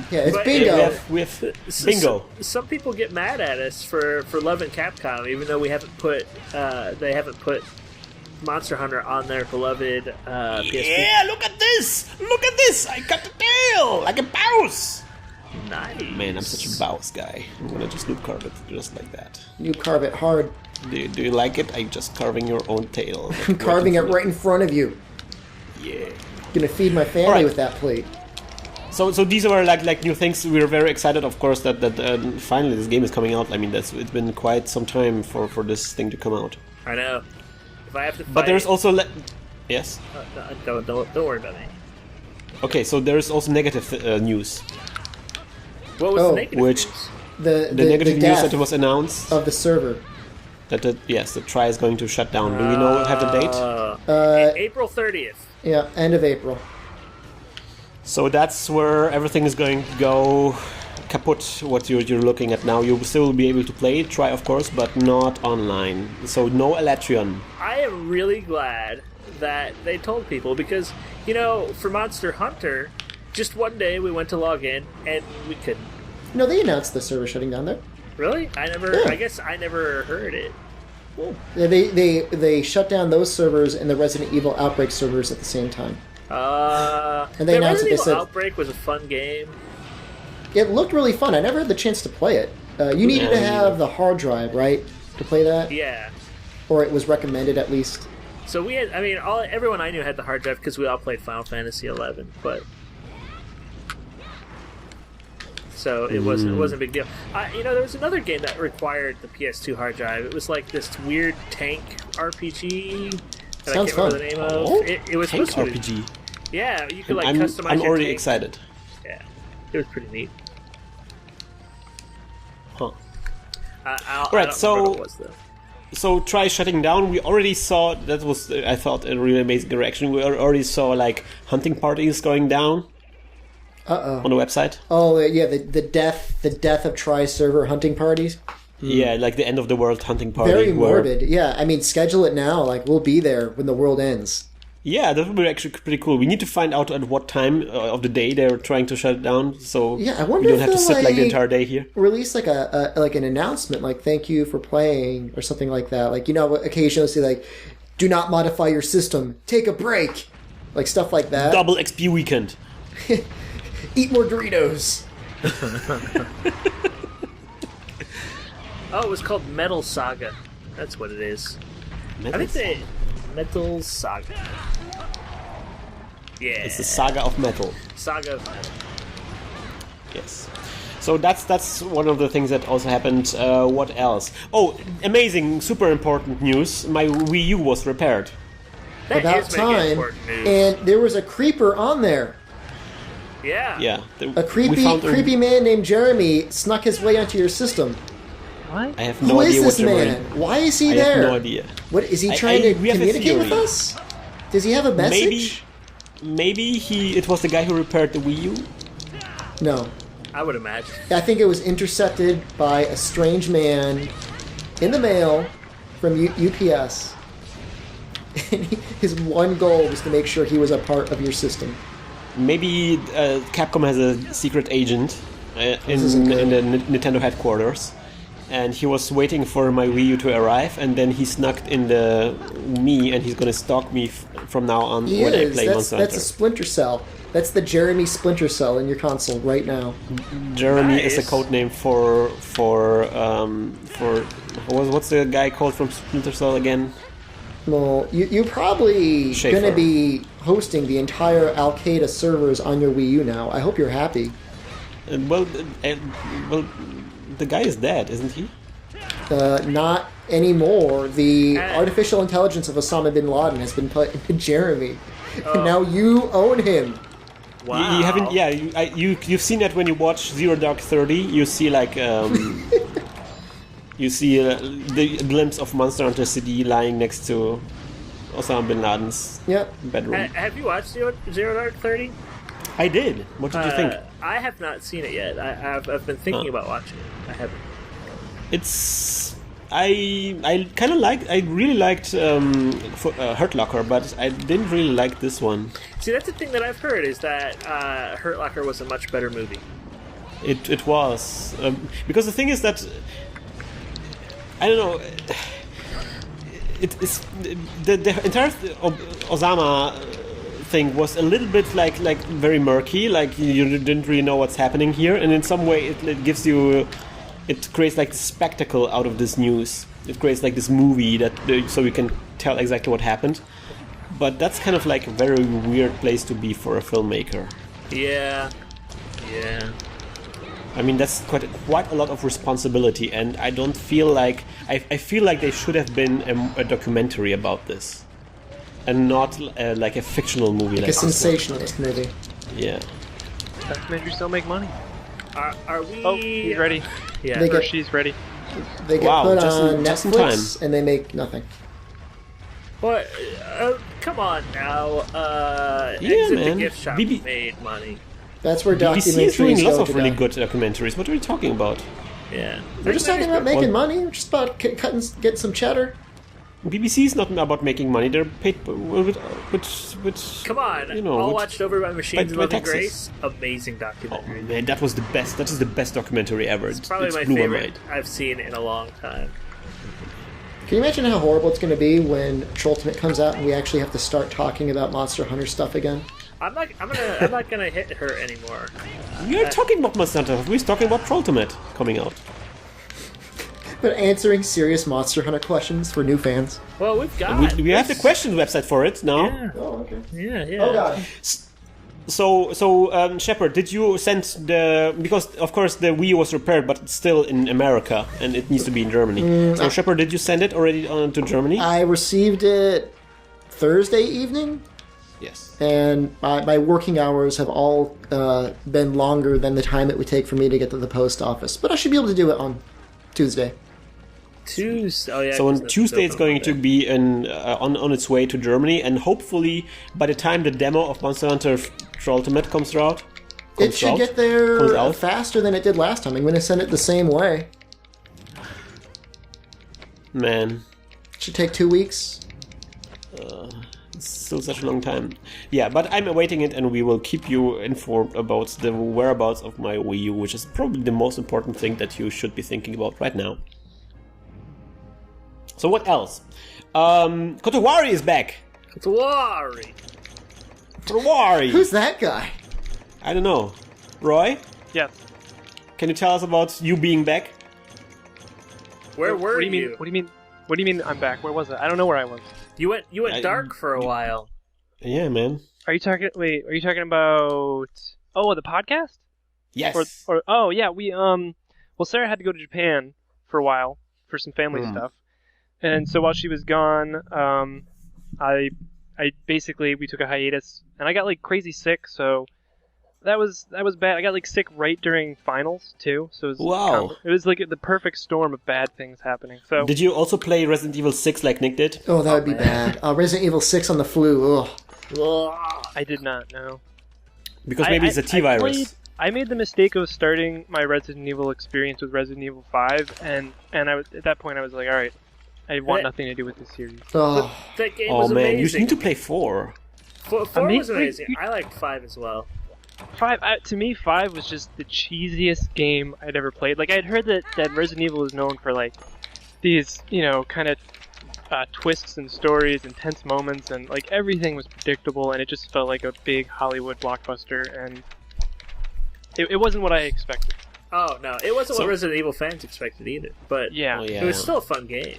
Speaker 4: Yeah, it's
Speaker 2: But
Speaker 4: bingo.
Speaker 1: We have bingo.
Speaker 2: Some people get mad at us for loving Capcom, even though they haven't put Monster Hunter on their beloved PSP.
Speaker 1: Yeah, look at this! Look at this! I cut the tail like a mouse.
Speaker 2: Nice.
Speaker 1: Man, I'm such a bouse guy. I'm gonna just noob carve it just like that.
Speaker 4: You carve it hard.
Speaker 1: Do you like it? I'm just carving your own tail.
Speaker 4: I'm carving it right in front of you.
Speaker 1: Yeah.
Speaker 4: Gonna feed my family with that plate.
Speaker 1: So these are like new things. We're very excited, of course, that finally this game is coming out. I mean, it's been quite some time for this thing to come out.
Speaker 2: I know. If I have to fight,
Speaker 1: But there's also yes.
Speaker 2: Don't worry about me.
Speaker 1: Okay, so there's also negative news.
Speaker 2: What was the negative
Speaker 1: which
Speaker 2: news?
Speaker 4: The
Speaker 1: negative news
Speaker 4: death
Speaker 1: that was announced
Speaker 4: of the server.
Speaker 1: that the Try is going to shut down. Do we have the date?
Speaker 2: April 30th.
Speaker 4: Yeah, end of April.
Speaker 1: So that's where everything is going to go kaput. What you're looking at now, you will still be able to play Try, of course, but not online. So no Elytrion.
Speaker 2: I am really glad that they told people because, for Monster Hunter, just one day we went to log in and we couldn't.
Speaker 4: No, they announced the server shutting down there.
Speaker 2: Really? I guess I never heard it.
Speaker 4: Yeah, they shut down those servers and the Resident Evil Outbreak servers at the same time.
Speaker 2: And
Speaker 4: they announced
Speaker 2: Resident
Speaker 4: it. They said
Speaker 2: Outbreak was a fun game.
Speaker 4: It looked really fun. I never had the chance to play it. You needed to have the hard drive, right, to play that?
Speaker 2: Yeah.
Speaker 4: Or it was recommended at least.
Speaker 2: So we had, everyone I knew had the hard drive because we all played Final Fantasy XI, but so it wasn't a big deal. There was another game that required the PS2 hard drive. It was like this weird tank RPG that
Speaker 4: Sounds
Speaker 2: I can't remember the name of. It was
Speaker 1: Tank
Speaker 2: supposed to
Speaker 1: RPG.
Speaker 2: Yeah, you could like
Speaker 1: I'm
Speaker 2: customize your
Speaker 1: already
Speaker 2: tank.
Speaker 1: excited.
Speaker 2: Yeah, it was pretty neat.
Speaker 1: Huh.
Speaker 2: I
Speaker 1: Right,
Speaker 2: don't
Speaker 1: so-
Speaker 2: remember what it was though.
Speaker 1: So try shutting down. We already saw, that was, I thought, a really amazing reaction. We already saw like hunting parties going down on the website.
Speaker 4: Oh yeah, the death of tri-server hunting parties.
Speaker 1: Yeah, like the end of the world hunting party.
Speaker 4: Very
Speaker 1: where-
Speaker 4: morbid. Yeah, I mean, schedule it now. Like we'll be there when the world ends.
Speaker 1: Yeah, that would be actually pretty cool. We need to find out at what time of the day they're trying to shut it down, so
Speaker 4: Yeah, I
Speaker 1: we
Speaker 4: wonder
Speaker 1: don't
Speaker 4: if
Speaker 1: have to
Speaker 4: they'll,
Speaker 1: sit like the
Speaker 4: like,
Speaker 1: entire day here.
Speaker 4: Release like a like an announcement, like "Thank you for playing" or something like that. Like occasionally say like, "Do not modify your system. Take a break," like stuff like that.
Speaker 1: Double XP weekend.
Speaker 4: Eat more Doritos.
Speaker 2: Oh, it was called Metal Saga. That's what it is. I think they Metal Saga. Yeah,
Speaker 1: It's the saga of metal.
Speaker 2: Saga of Metal.
Speaker 1: Yes. So that's one of the things that also happened. What else? Oh, amazing, super important news. My Wii U was repaired.
Speaker 2: That
Speaker 4: About
Speaker 2: is making
Speaker 4: time.
Speaker 2: important news.
Speaker 4: And there was a creeper on there.
Speaker 2: Yeah.
Speaker 1: Yeah.
Speaker 4: A creepy man named Jeremy snuck his way onto your system.
Speaker 5: What?
Speaker 1: I have
Speaker 4: Who
Speaker 1: no
Speaker 4: is
Speaker 1: idea what
Speaker 4: this
Speaker 1: you're
Speaker 4: man?
Speaker 1: wearing.
Speaker 4: Why is he
Speaker 1: I
Speaker 4: there?
Speaker 1: have no idea.
Speaker 4: What is he trying to
Speaker 1: we have a
Speaker 4: communicate with
Speaker 1: theory.
Speaker 4: us? Does he have a message?
Speaker 1: Maybe it was the guy who repaired the Wii U.
Speaker 4: No.
Speaker 2: I would imagine.
Speaker 4: I think it was intercepted by a strange man in the mail from UPS. And his one goal was to make sure he was a part of your system.
Speaker 1: Maybe Capcom has a secret agent
Speaker 4: isn't good.
Speaker 1: in the Nintendo headquarters, and he was waiting for my Wii U to arrive, and then he snuck in the me, and he's gonna stalk me from now on
Speaker 4: He
Speaker 1: when I
Speaker 4: is.
Speaker 1: play Monster
Speaker 4: That's a
Speaker 1: Hunter.
Speaker 4: Splinter Cell. That's the Jeremy Splinter Cell in your console right now.
Speaker 1: Jeremy is a
Speaker 2: Nice.
Speaker 1: code name for what's the guy called from Splinter Cell again?
Speaker 4: Well, you're probably
Speaker 1: Schaefer.
Speaker 4: going to be hosting the entire Al Qaeda servers on your Wii U now. I hope you're happy.
Speaker 1: Well, the guy is dead, isn't he?
Speaker 4: Not anymore. The
Speaker 2: Ah.
Speaker 4: artificial intelligence of Osama bin Laden has been put into Jeremy. And now you own him.
Speaker 2: Wow.
Speaker 1: You haven't, yeah. You've seen that when you watch Zero Dark 30. You see like you see the glimpse of Monster Hunter CD lying next to Osama bin Laden's
Speaker 4: Yep.
Speaker 1: bedroom.
Speaker 2: Have you watched Zero Dark 30?
Speaker 1: I did. What did you think?
Speaker 2: I have not seen it yet. I've been thinking about watching it. I haven't.
Speaker 1: It's I kind of I really liked Hurt Locker, but I didn't really like this one.
Speaker 2: See, that's the thing that I've heard is that Hurt Locker was a much better movie.
Speaker 1: It was because the thing is that I don't know. It's the entire Osama thing was a little bit like very murky. Like you didn't really know what's happening here, and in some way it gives you. It creates like this spectacle out of this news. It creates like this movie that so we can tell exactly what happened. But that's kind of like a very weird place to be for a filmmaker.
Speaker 2: Yeah.
Speaker 1: I mean, that's quite a lot of responsibility, and I don't feel like I feel like they should have been a documentary about this, and not like a fictional movie.
Speaker 4: Like a
Speaker 1: this one.
Speaker 4: sensationalist movie.
Speaker 1: Yeah.
Speaker 5: Documentaries don't make money.
Speaker 2: Are we?
Speaker 5: Oh, he's ready.
Speaker 2: Yeah.
Speaker 4: They
Speaker 5: Or
Speaker 4: get-
Speaker 5: she's ready.
Speaker 4: They get
Speaker 1: Wow,
Speaker 4: put
Speaker 1: just in-
Speaker 4: on
Speaker 1: just in
Speaker 4: Netflix
Speaker 1: time.
Speaker 4: and they make nothing.
Speaker 2: But come on now.
Speaker 1: Yeah,
Speaker 2: Exit
Speaker 1: man.
Speaker 2: the gift shop
Speaker 1: BB
Speaker 2: made money.
Speaker 4: That's where
Speaker 1: BBC is doing
Speaker 4: documentaries
Speaker 1: lots
Speaker 4: go
Speaker 1: of really
Speaker 4: today.
Speaker 1: good documentaries. What are you talking about?
Speaker 2: Yeah.
Speaker 4: We're just talking about making money. We're just about getting some cheddar.
Speaker 1: BBC is not about making money. They're paid with
Speaker 2: Come on.
Speaker 1: you know,
Speaker 2: All
Speaker 1: with-
Speaker 2: watched over by Machines
Speaker 1: by
Speaker 2: of Loving
Speaker 1: Texas.
Speaker 2: Grace. Amazing
Speaker 1: Oh
Speaker 2: documentary.
Speaker 1: man, that was the best. That is the best documentary ever.
Speaker 2: It's probably my
Speaker 1: blew
Speaker 2: favorite
Speaker 1: mind.
Speaker 2: I've seen in a long time.
Speaker 4: Can you imagine how horrible it's going to be when Trolltimate comes out and we actually have to start talking about Monster Hunter stuff again?
Speaker 2: I'm not gonna hit her anymore.
Speaker 1: We are talking about Monster Hunter. We're talking about Trolltimate coming out.
Speaker 4: But answering serious Monster Hunter questions for new fans.
Speaker 2: Well, we've got.
Speaker 1: We have the question website for it now.
Speaker 2: Yeah,
Speaker 4: Oh, okay.
Speaker 2: yeah.
Speaker 4: Oh, God.
Speaker 1: So Shepard, did you send because of course the Wii was repaired, but it's still in America and it needs to be in Germany. So Shepard, did you send it already to Germany?
Speaker 4: I received it Thursday evening.
Speaker 1: Yes.
Speaker 4: And my working hours have all been longer than the time it would take for me to get to the post office. But I should be able to do it on Tuesday.
Speaker 2: Tuesday. Oh yeah.
Speaker 1: So on Tuesday it's going to be on its way to Germany, and hopefully by the time the demo of Monster Hunter Ultimate comes out,
Speaker 4: it should get there faster than it did last time. I'm going to send it the same way.
Speaker 1: Man.
Speaker 4: It should take 2 weeks.
Speaker 1: It's still such a long time. Yeah, but I'm awaiting it, and we will keep you informed about the whereabouts of my Wii U, which is probably the most important thing that you should be thinking about right now. So what else? Kotowari is back.
Speaker 2: Kotowari.
Speaker 1: Kotowari.
Speaker 4: Who's that guy?
Speaker 1: I don't know. Roy?
Speaker 5: Yes.
Speaker 1: Can you tell us about you being back?
Speaker 2: Where were you?
Speaker 5: What do you mean I'm back? Where was I? I don't know where I was.
Speaker 2: You went dark for a while.
Speaker 1: Yeah, man.
Speaker 5: Are you talking about the podcast?
Speaker 1: Yes.
Speaker 5: Oh yeah, well Sarah had to go to Japan for a while for some family stuff. And so while she was gone, I basically we took a hiatus, and I got like crazy sick, so that was bad. I got like sick right during finals too, so it was it was like the perfect storm of bad things happening. So
Speaker 1: did you also play Resident Evil 6 like Nick did?
Speaker 4: Oh, that would be bad. Resident Evil 6 on the flu. Ugh.
Speaker 5: I did not know.
Speaker 1: Because maybe it's a T-virus.
Speaker 5: I made the mistake of starting my Resident Evil experience with Resident Evil 5, and I was at that point I was like, all right, I want nothing to do with this series.
Speaker 4: Oh,
Speaker 2: that game was
Speaker 1: man,
Speaker 2: amazing.
Speaker 1: you need to play 4.
Speaker 2: 4 was amazing. I liked 5 as well.
Speaker 5: 5 to me, 5 was just the cheesiest game I'd ever played. Like I'd heard that Resident Evil is known for like these, kind of twists and stories, intense moments, and like everything was predictable, and it just felt like a big Hollywood blockbuster, and it wasn't what I expected.
Speaker 2: Oh no, it wasn't what Resident Evil fans expected either. But
Speaker 5: yeah,
Speaker 2: it was still a fun game.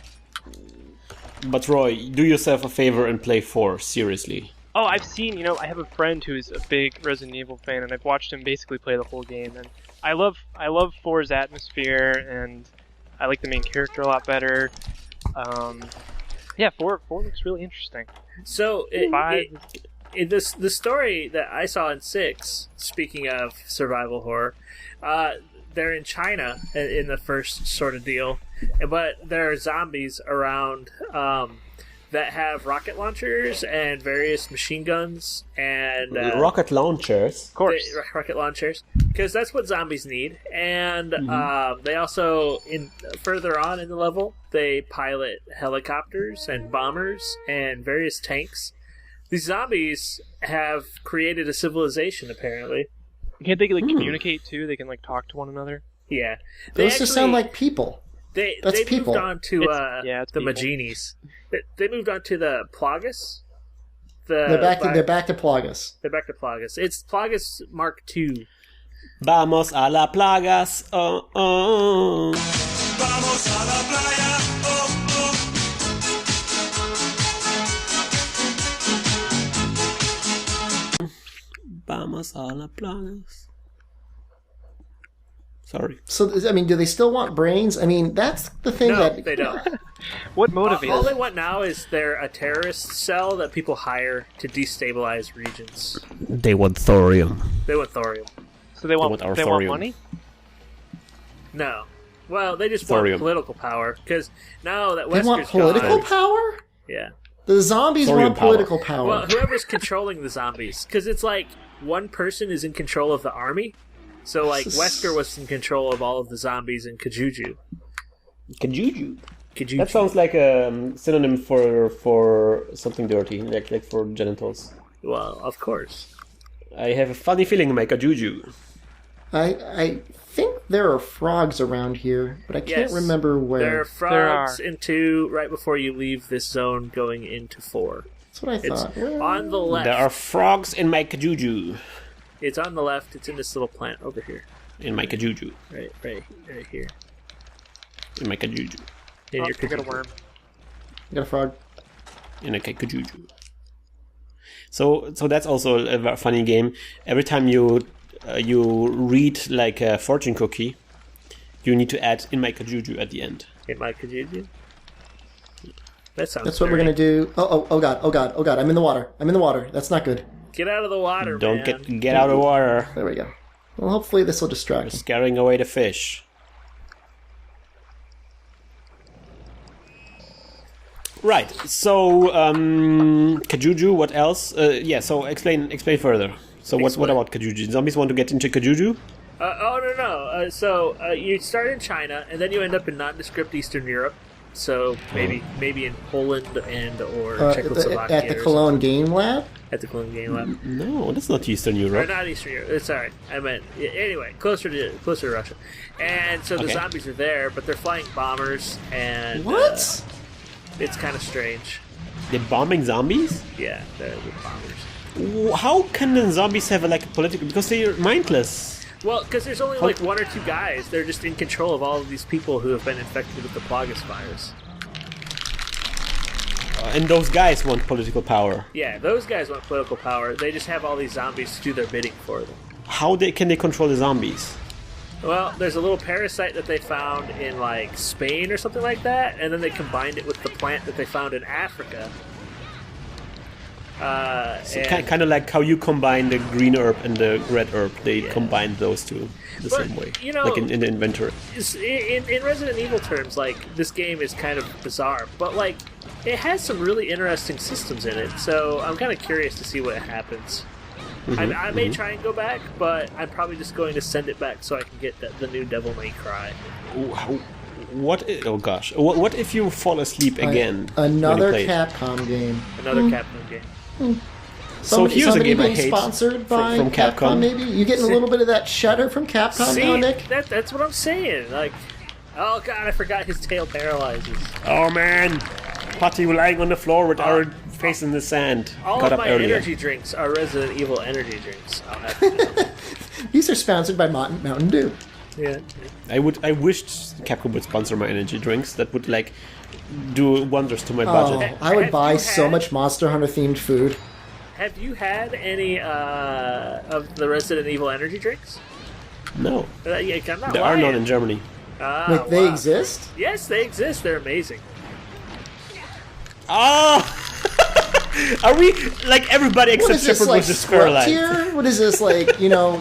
Speaker 1: But Roy, do yourself a favor and play 4 seriously.
Speaker 5: Oh, I've seen, I have a friend who's a big Resident Evil fan, and I've watched him basically play the whole game, and I love 4's atmosphere, and I like the main character a lot better. 4 looks really interesting.
Speaker 2: So, the story that I saw in 6, speaking of survival horror, they're in China in the first sort of deal, but there are zombies around that have rocket launchers and various machine guns and
Speaker 1: rocket launchers,
Speaker 5: of course,
Speaker 2: rocket launchers, because that's what zombies need. And they also, further on in the level, they pilot helicopters and bombers and various tanks. These zombies have created a civilization, apparently.
Speaker 5: Can't they communicate too? They can talk to one another.
Speaker 2: Yeah,
Speaker 4: those just sound like people.
Speaker 2: They
Speaker 4: people.
Speaker 2: moved on to the Maginis. They moved on to the Plagas.
Speaker 4: They're back to Plagas.
Speaker 2: They're back to Plagas. It's Plagas Mark II.
Speaker 1: Vamos a la Plagas. Oh, oh.
Speaker 6: Vamos a la playa. Oh, oh.
Speaker 1: Vamos a la Plagas. Sorry.
Speaker 4: So, do they still want brains? That's the thing
Speaker 2: No, they don't.
Speaker 5: What motivates?
Speaker 2: All they want now is they're a terrorist cell that people hire to destabilize regions.
Speaker 1: They want thorium.
Speaker 2: They want thorium.
Speaker 5: So they want money?
Speaker 2: No. Well, they just
Speaker 1: Thorium.
Speaker 2: want political power, because now that
Speaker 4: They
Speaker 2: Wesker's
Speaker 4: want political
Speaker 2: gone,
Speaker 4: power?
Speaker 2: Yeah.
Speaker 4: The zombies
Speaker 1: Thorium
Speaker 4: want political power.
Speaker 2: Well, whoever's controlling the zombies, because it's like one person is in control of the army. So, Wesker was in control of all of the zombies in Kajuju.
Speaker 1: Kajuju. That sounds like a synonym for something dirty, like for genitals.
Speaker 2: Well, of course.
Speaker 1: I have a funny feeling in my Kajuju.
Speaker 4: I think there are frogs around here, but I can't remember where.
Speaker 2: There are frogs in 2 right before you leave this zone going into 4.
Speaker 4: That's what I thought.
Speaker 2: It's on the left.
Speaker 1: There are frogs in my Kajuju.
Speaker 2: It's on the left. It's in this little plant over here.
Speaker 1: In my Kajuju.
Speaker 2: Right here.
Speaker 1: In my Kajuju.
Speaker 2: In your
Speaker 5: I got a worm.
Speaker 4: I got a frog.
Speaker 1: In a Kajuju. So that's also a funny game. Every time you read a fortune cookie, you need to add in my Kajuju at the end.
Speaker 2: In my Kajuju? That sounds.
Speaker 4: That's what we're gonna do. Oh god! I'm in the water. That's not good.
Speaker 2: Get out of the water,
Speaker 1: Don't
Speaker 2: man.
Speaker 1: get out of water.
Speaker 4: There we go. Well, hopefully this will distract me.
Speaker 1: Scaring away the fish. Right. So, Kajuju. What else? So explain further. So what about Kajuju? Zombies want to get into Kajuju?
Speaker 2: No. So you start in China, and then you end up in nondescript Eastern Europe. So maybe in Poland or Czechoslovakia.
Speaker 4: At the Cologne Game Lab?
Speaker 2: At the Cologne Game Lab.
Speaker 1: No, that's not Eastern
Speaker 2: Or
Speaker 1: Europe.
Speaker 2: not Eastern Europe. It's alright. I meant anyway, closer to Russia. And so the
Speaker 1: Okay.
Speaker 2: zombies are there, but they're flying bombers, and
Speaker 4: What?
Speaker 2: it's kind of strange.
Speaker 1: They're bombing zombies?
Speaker 2: Yeah, they're bombers.
Speaker 1: How can the zombies have a political? Because they're mindless.
Speaker 2: Well, because there's only like one or two guys. They're just in control of all of these people who have been infected with the Plagas virus.
Speaker 1: And those guys want political power.
Speaker 2: Yeah, those guys want political power. They just have all these zombies to do their bidding for them.
Speaker 1: How can they control the zombies?
Speaker 2: Well, there's a little parasite that they found in like Spain or something like that, and then they combined it with the plant that they found in Africa.
Speaker 1: Kind of like how you combine the green herb and the red herb. They combine those two the
Speaker 2: But,
Speaker 1: same way.
Speaker 2: you know,
Speaker 1: like in the inventory.
Speaker 2: In Resident Evil terms, like, this game is kind of bizarre, but like, it has some really interesting systems in it, so I'm kind of curious to see what happens. I may try and go back, but I'm probably just going to send it back so I can get the new Devil May Cry.
Speaker 1: Oh gosh. What if you fall asleep again?
Speaker 4: Another
Speaker 1: when you play it?
Speaker 4: Capcom game.
Speaker 2: Another Capcom game.
Speaker 1: So here's a game I
Speaker 4: being
Speaker 1: hate
Speaker 4: sponsored by
Speaker 1: from Capcom.
Speaker 4: Maybe you getting a little bit of that cheddar from Capcom now, Nick?
Speaker 2: That's what I'm saying. Like, oh god, I forgot his tail paralyzes.
Speaker 1: Oh man, Patty lying on the floor with our face in the sand.
Speaker 2: All
Speaker 1: Got
Speaker 2: of
Speaker 1: up
Speaker 2: my
Speaker 1: earlier.
Speaker 2: energy drinks are Resident Evil energy drinks. I'll have to know.
Speaker 4: These are sponsored by Mountain Dew.
Speaker 2: Yeah.
Speaker 1: I wished Capcom would sponsor my energy drinks. That would do wonders to my budget.
Speaker 4: I would
Speaker 2: Have
Speaker 4: buy
Speaker 2: you
Speaker 4: so
Speaker 2: had-
Speaker 4: much Monster Hunter themed food.
Speaker 2: Have you had any of the Resident Evil energy drinks?
Speaker 1: No,
Speaker 2: Yeah, I'm not
Speaker 1: there are
Speaker 2: lying.
Speaker 1: none in Germany.
Speaker 2: Ah,
Speaker 4: They
Speaker 2: wow.
Speaker 4: exist?
Speaker 2: Yes, they exist. They're amazing.
Speaker 1: Oh, are we everybody
Speaker 4: What
Speaker 1: except
Speaker 4: is this,
Speaker 1: Shepard
Speaker 4: like
Speaker 1: was just
Speaker 4: Scrub
Speaker 1: paralyzed?
Speaker 4: tier? What is this,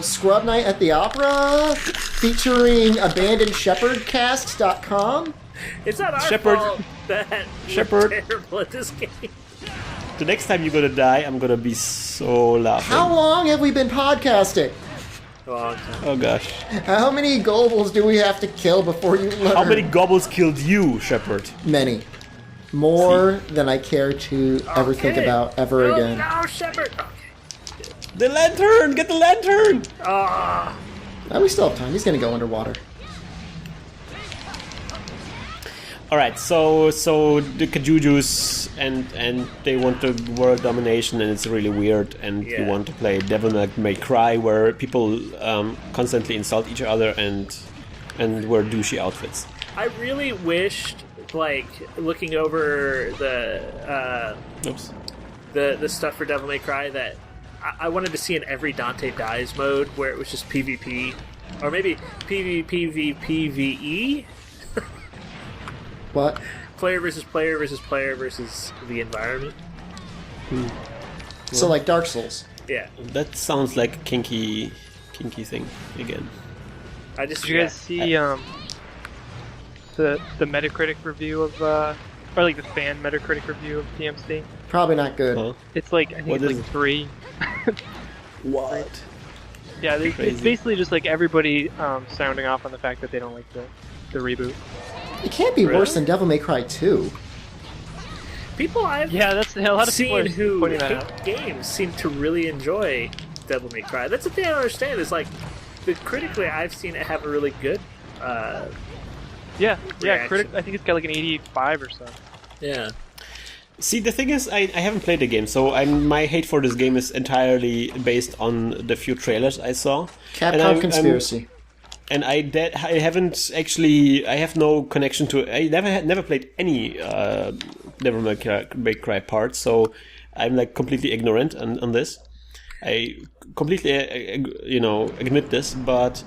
Speaker 4: Scrub Night at the Opera? Featuring AbandonedShepherdCast.com?
Speaker 2: It's not our
Speaker 1: Shepard.
Speaker 2: fault that
Speaker 1: Shepard.
Speaker 2: we're terrible at this game.
Speaker 1: The next time you're gonna die, I'm gonna be so laughing.
Speaker 4: How long have we been podcasting?
Speaker 2: A long time.
Speaker 1: Oh gosh.
Speaker 4: How many Gobles do we have to kill before you learn?
Speaker 1: How many gobbles killed you, Shepard?
Speaker 4: Many. More than I care to ever think
Speaker 2: Okay.
Speaker 4: about ever
Speaker 2: No,
Speaker 4: again.
Speaker 2: No, Shepard. Okay.
Speaker 1: The lantern! Get the lantern!
Speaker 2: Ah.
Speaker 4: We still have time. He's gonna go underwater.
Speaker 1: Alright, so the Kajujus and they want the world domination and it's really weird and you
Speaker 2: Yeah.
Speaker 1: want to play Devil May Cry where people constantly insult each other and wear douchey outfits.
Speaker 2: I really wished, looking over
Speaker 1: Oops.
Speaker 2: the stuff for Devil May Cry, that I wanted to see an every Dante dies mode where it was just PvP, or maybe PvPvPvE,
Speaker 4: What?
Speaker 2: player versus player versus player versus the environment.
Speaker 4: So like Dark Souls.
Speaker 2: Yeah,
Speaker 1: That sounds like a kinky thing again.
Speaker 2: I just
Speaker 5: Did you guys see the Metacritic review of or the fan Metacritic review of DMC?
Speaker 4: Probably not good.
Speaker 1: Huh?
Speaker 5: It's I think
Speaker 1: What
Speaker 5: it's
Speaker 1: is it?
Speaker 5: 3.
Speaker 1: What?
Speaker 5: Yeah, it's
Speaker 1: Crazy.
Speaker 5: basically just everybody sounding off on the fact that they don't like the reboot.
Speaker 4: It can't be worse than Devil May Cry 2.
Speaker 2: people I've
Speaker 5: Yeah, that's a lot of people
Speaker 2: seen
Speaker 5: are
Speaker 2: who
Speaker 5: pointing that
Speaker 2: hate
Speaker 5: out.
Speaker 2: games seem to really enjoy Devil May Cry. That's the thing I don't understand. Is critically, I've seen it have a really good.
Speaker 5: Yeah,
Speaker 2: reaction.
Speaker 5: I think it's got an 85 or so.
Speaker 2: Yeah.
Speaker 1: See, the thing is, I haven't played the game, so my hate for this game is entirely based on the few trailers I saw.
Speaker 4: Capcom Conspiracy.
Speaker 1: And I haven't actually. I have no connection to. I never played any Devil May Cry parts, so I'm completely ignorant on this. I completely admit this, but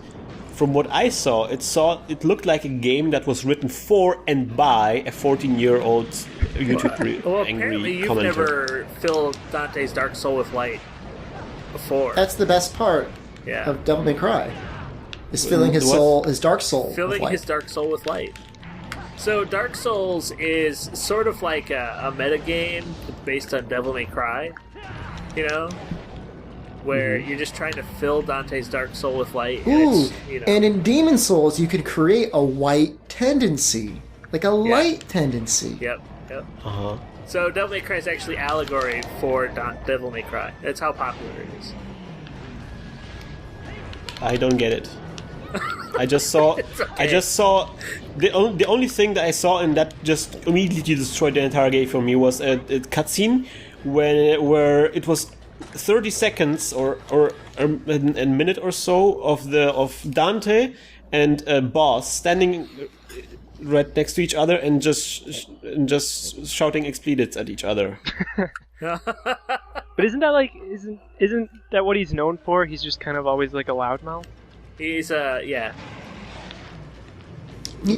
Speaker 1: from what I saw, it looked like a game that was written for and by a 14-year-old YouTube
Speaker 2: Well,
Speaker 1: angry
Speaker 2: apparently you've
Speaker 1: commenter.
Speaker 2: never filled Dante's Dark Soul with light before.
Speaker 4: That's the best part
Speaker 2: Yeah.
Speaker 4: of Devil May Cry. Is filling his
Speaker 1: What?
Speaker 4: soul, his dark soul, with
Speaker 2: Filling
Speaker 4: light.
Speaker 2: his Dark Soul with light. So Dark Souls is sort of like a meta game based on Devil May Cry, you know, where you're just trying to fill Dante's Dark Soul with light. And
Speaker 4: Ooh,
Speaker 2: it's, you know,
Speaker 4: and in Demon Souls, you could create a white tendency, like a light tendency.
Speaker 2: yep.
Speaker 1: Uh-huh.
Speaker 2: So Devil May Cry is actually allegory for Devil May Cry. That's how popular it is.
Speaker 1: I don't get it. I just saw. I just saw. The only thing that I saw and that just immediately destroyed the entire game for me was a cutscene where it was 30 seconds or a minute or so of Dante and a boss standing right next to each other and just shouting expletives at each other.
Speaker 5: But isn't that what he's known for? He's just kind of always like a loudmouth.
Speaker 2: He's yeah.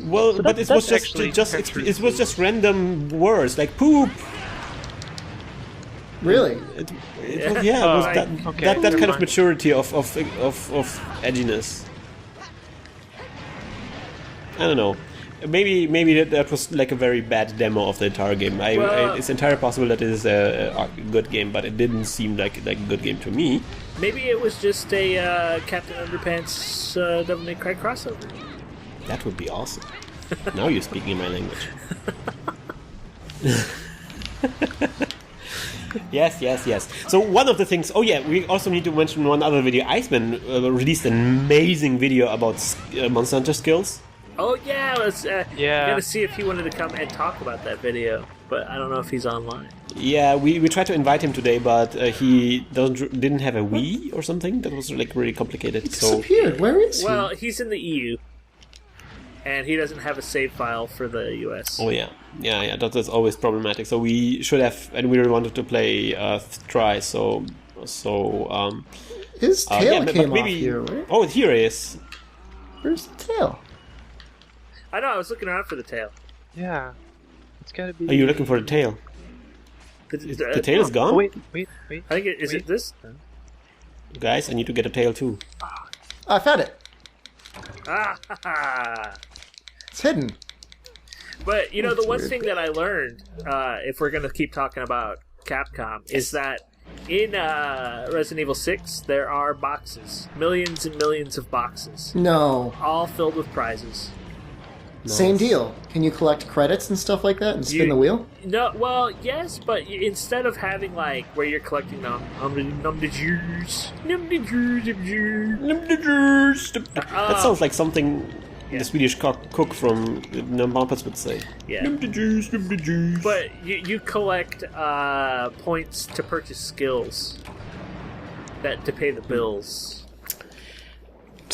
Speaker 1: Well,
Speaker 5: So
Speaker 1: but
Speaker 5: that's
Speaker 1: it was
Speaker 5: actually
Speaker 1: just
Speaker 5: kind of true,
Speaker 1: it was
Speaker 5: too.
Speaker 1: just random words like poop.
Speaker 4: Really?
Speaker 1: It was, yeah, it was
Speaker 2: Oh,
Speaker 1: that,
Speaker 5: okay.
Speaker 1: that
Speaker 5: Never
Speaker 1: kind of
Speaker 5: mind.
Speaker 1: maturity of edginess. I don't know. Maybe that was like a very bad demo of the entire game. It's entirely possible that it is a good game, but it didn't seem like a good game to me.
Speaker 2: Maybe it was just a Captain Underpants Devil May Cry crossover.
Speaker 1: That would be awesome. Now you're speaking in my language. Yes. So one of the things. Oh yeah, we also need to mention one other video. Iceman released an amazing video about Monster Hunter skills.
Speaker 2: Oh yeah, let's
Speaker 5: Yeah.
Speaker 2: gonna see if he wanted to come and talk about that video, but I don't know if he's online.
Speaker 1: Yeah, we tried to invite him today, but he didn't have a Wii or something. That was like really complicated. So
Speaker 4: Disappeared. Where is he?
Speaker 2: Well, he's in the EU, and he doesn't have a save file for the US.
Speaker 1: oh yeah, that's always problematic. So we should have, and we really wanted to play try. So
Speaker 4: His tail
Speaker 1: yeah, but
Speaker 4: came
Speaker 1: maybe
Speaker 4: off here. Right?
Speaker 1: oh here he is.
Speaker 4: Where's the tail?
Speaker 2: I know. I was looking around for the tail.
Speaker 5: Yeah, it's gotta be.
Speaker 1: Are you looking for the tail? The tail is gone.
Speaker 5: Oh, wait.
Speaker 2: I think is it this?
Speaker 1: Guys, I need to get a tail too.
Speaker 4: I found it.
Speaker 2: Ah, ha, ha.
Speaker 4: It's hidden.
Speaker 2: But you know, the one
Speaker 4: weird.
Speaker 2: thing that I learned, if we're gonna keep talking about Capcom, is that in Resident Evil 6 there are boxes, millions and millions of boxes,
Speaker 4: No.
Speaker 2: all filled with prizes.
Speaker 4: Same deal. Can you collect credits and stuff like that and spin
Speaker 2: You-
Speaker 4: the wheel?
Speaker 2: No, well, yes, but instead of having like where you're collecting the juice,
Speaker 1: That sounds like something
Speaker 2: Yeah.
Speaker 1: the Swedish cook from the Muppets would say.
Speaker 2: yeah.
Speaker 1: Num the juice.
Speaker 2: But you collect points to purchase skills that to pay the bills.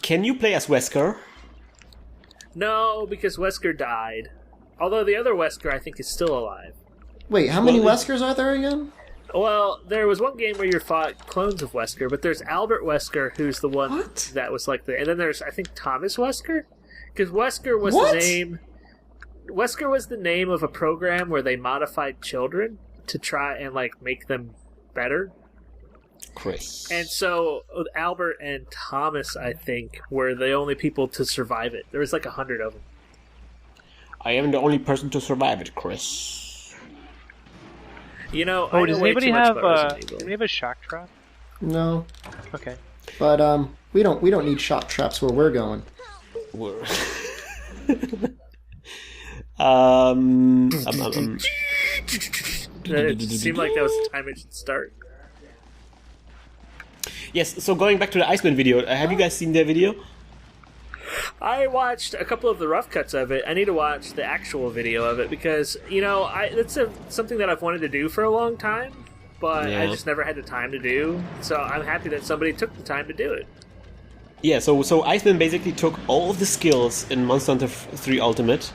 Speaker 1: Can you play as Wesker?
Speaker 2: No, because Wesker died. Although the other Wesker, I think, is still alive.
Speaker 4: Wait, how many
Speaker 1: Well,
Speaker 4: Weskers are there again?
Speaker 2: Well, there was one game where you fought clones of Wesker, but there's Albert Wesker, who's the one
Speaker 4: What?
Speaker 2: that was like the... And then there's, I think, Thomas Wesker? Because Wesker was
Speaker 4: What?
Speaker 2: the name... Wesker was the name of a program where they modified children to try and, like, make them better.
Speaker 1: Chris.
Speaker 2: And so Albert and Thomas, I think, were the only people to survive it. There was like 100 of them.
Speaker 1: I am the only person to survive it, Chris.
Speaker 2: You know,
Speaker 5: Oh,
Speaker 2: I
Speaker 5: does
Speaker 2: know way
Speaker 5: anybody
Speaker 2: too much
Speaker 5: have
Speaker 2: about Resident Evil.
Speaker 5: do we have a shock trap?
Speaker 4: No.
Speaker 5: Okay.
Speaker 4: But we don't need shot traps where we're going.
Speaker 1: We're-
Speaker 2: It seemed like that was the time it should start.
Speaker 1: Yes, so going back to the Iceman video, have you guys seen their video?
Speaker 2: I watched a couple of the rough cuts of it. I need to watch the actual video of it because, you know, it's something that I've wanted to do for a long time, but I
Speaker 1: Yeah.
Speaker 2: just never had the time to do. So I'm happy that somebody took the time to do it.
Speaker 1: Yeah, so Iceman basically took all of the skills in Monster Hunter 3 Ultimate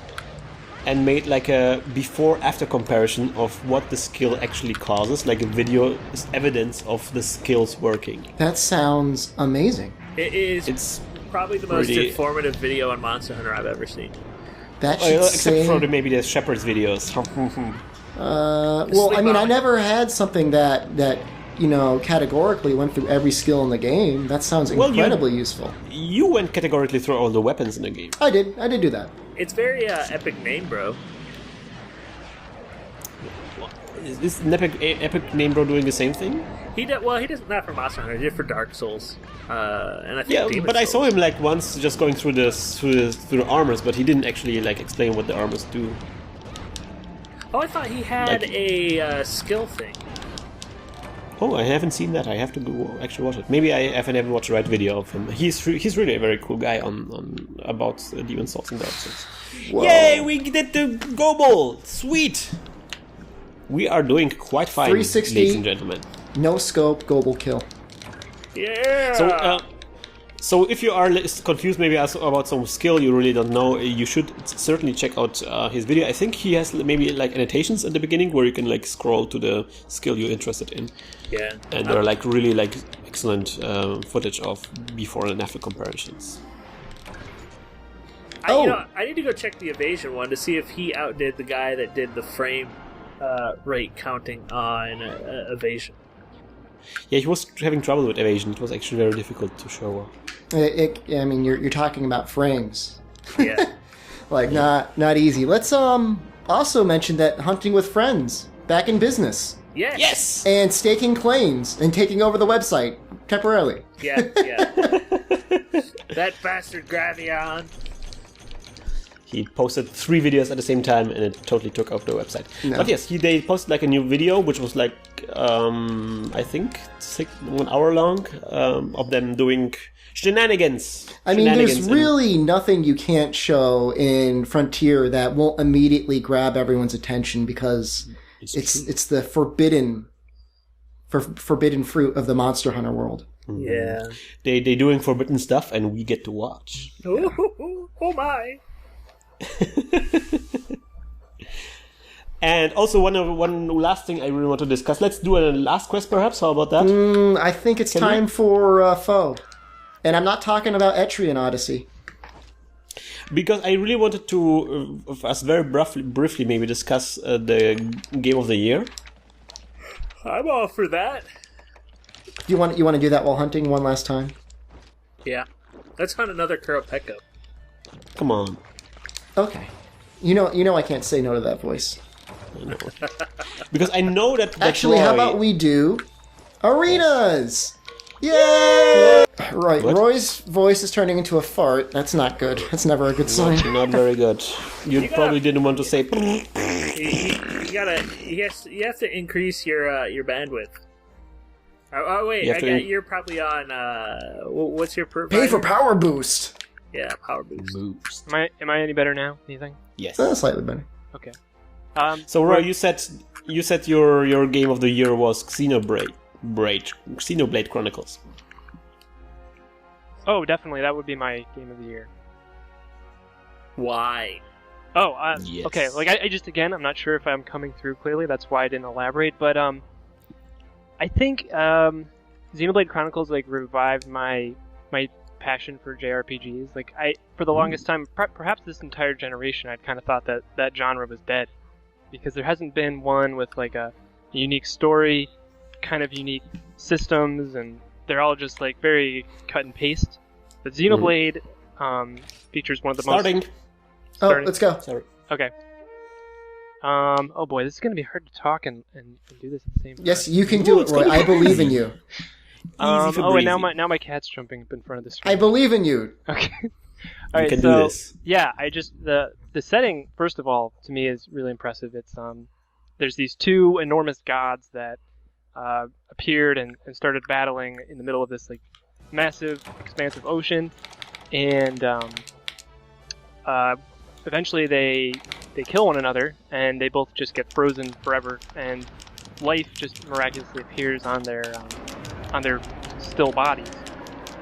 Speaker 1: and made like a before-after comparison of what the skill actually causes, like a video evidence of the skills working.
Speaker 4: That sounds amazing.
Speaker 2: It is
Speaker 1: It's
Speaker 2: probably the most
Speaker 1: pretty-
Speaker 2: informative video on Monster Hunter I've ever seen.
Speaker 4: That should
Speaker 1: except
Speaker 4: say
Speaker 1: for maybe the Shepherd's videos.
Speaker 4: Well, I mean, I never had something that categorically went through every skill in the game. That sounds incredibly useful.
Speaker 1: You went categorically through all the weapons in the game.
Speaker 4: I did do that.
Speaker 2: It's very epic name, bro.
Speaker 1: Is this an epic name bro doing the same thing?
Speaker 2: He did well. He does not for Monster Hunter. He did for Dark Souls, and I think
Speaker 1: Yeah,
Speaker 2: Demon
Speaker 1: but I
Speaker 2: Souls.
Speaker 1: saw him like once just going through the armors, but he didn't actually like explain what the armors do.
Speaker 2: Oh, I thought he had
Speaker 1: Like-
Speaker 2: a skill thing.
Speaker 1: Oh, I haven't seen that. I have to go actually watch it. Maybe I haven't watched the right video of him. He's really a very cool guy on about Demon Souls and Dark Souls.
Speaker 4: Whoa.
Speaker 1: Yay! We did the Go Bowl! Sweet! We are doing quite fine,
Speaker 4: 360.
Speaker 1: ladies and gentlemen.
Speaker 4: No scope, global kill.
Speaker 2: Yeah.
Speaker 1: So if you are confused maybe about some skill you really don't know, you should certainly check out his video. I think he has maybe like annotations at the beginning where you can like scroll to the skill you're interested in.
Speaker 2: Yeah.
Speaker 1: And there are like really like excellent footage of before and after comparisons.
Speaker 2: I need to go check the evasion one to see if he outdid the guy that did the frame rate counting on evasion.
Speaker 1: Yeah, he was having trouble with evasion. It was actually very difficult to show.
Speaker 4: I mean, you're talking about frames.
Speaker 2: Yeah.
Speaker 4: Like, not easy. Let's also mention that Hunting with Friends, back in business.
Speaker 2: Yes.
Speaker 1: Yes!
Speaker 4: And staking claims and taking over the website temporarily.
Speaker 2: Yeah. That bastard Gravion.
Speaker 1: He posted 3 videos at the same time and it totally took off the website.
Speaker 4: No.
Speaker 1: But yes, they posted like a new video which was like, I think 1 hour long of them doing shenanigans.
Speaker 4: I mean, there's
Speaker 1: Shenanigans
Speaker 4: really nothing you can't show in Frontier that won't immediately grab everyone's attention because it's the forbidden fruit of the Monster Hunter world.
Speaker 2: Yeah.
Speaker 1: They doing forbidden stuff and we get to watch.
Speaker 2: Oh my.
Speaker 1: And also one last thing I really want to discuss. Let's do a last quest perhaps. How about that?
Speaker 4: I think it's
Speaker 1: Can
Speaker 4: time
Speaker 1: we?
Speaker 4: for Foe. And I'm not talking about Etrian Odyssey.
Speaker 1: Because I really wanted to us very briefly maybe discuss the game of the year.
Speaker 2: I'm all for that.
Speaker 4: You want to do that while hunting one last time?
Speaker 2: Yeah. Let's hunt another Kuropeko.
Speaker 1: Come on.
Speaker 4: Okay. You know I can't say no to that voice.
Speaker 1: Because I know that
Speaker 4: Actually,
Speaker 1: Roy,
Speaker 4: how about we do arenas? Yay! Right,
Speaker 1: What?
Speaker 4: Roy's voice is turning into a fart. That's not good. That's never a good sign.
Speaker 1: Not very good. You probably didn't want to say.
Speaker 2: You have to increase your bandwidth. Oh wait, you're probably on. What's your
Speaker 4: Pay for power boost.
Speaker 2: Yeah, power boost.
Speaker 1: Moves.
Speaker 5: Am I any better now? Anything?
Speaker 1: Yes.
Speaker 4: Slightly better.
Speaker 5: Okay.
Speaker 1: So Roy, you said your game of the year was Xenoblade Chronicles.
Speaker 5: Oh, definitely, that would be my game of the year.
Speaker 2: Why?
Speaker 5: Oh,
Speaker 1: Yes.
Speaker 5: okay. Like I just again, I'm not sure if I'm coming through clearly. That's why I didn't elaborate. But I think Xenoblade Chronicles like revived my passion for JRPGs. Like for the longest time, perhaps this entire generation, I'd kind of thought that genre was dead because there hasn't been one with like a unique story, kind of unique systems, and they're all just like very cut and paste. But Xenoblade features one of the
Speaker 1: Starting.
Speaker 5: most.
Speaker 4: Oh,
Speaker 5: Starting.
Speaker 4: let's go.
Speaker 1: Sorry.
Speaker 5: Okay. Oh boy, this is gonna be hard to talk and do this at the same time.
Speaker 4: Yes, you can do it, Roy. I believe in you.
Speaker 1: Easy for
Speaker 5: and
Speaker 1: breezy.
Speaker 5: now my cat's jumping up in front of the screen.
Speaker 4: I believe in you.
Speaker 5: Okay.
Speaker 1: You
Speaker 5: Alright,
Speaker 1: can
Speaker 5: so
Speaker 1: do this.
Speaker 5: yeah, I just the setting first of all to me is really impressive. It's there's these two enormous gods that appeared and started battling in the middle of this like massive, expansive ocean, and eventually they kill one another and they both just get frozen forever, and life just miraculously appears on their still bodies.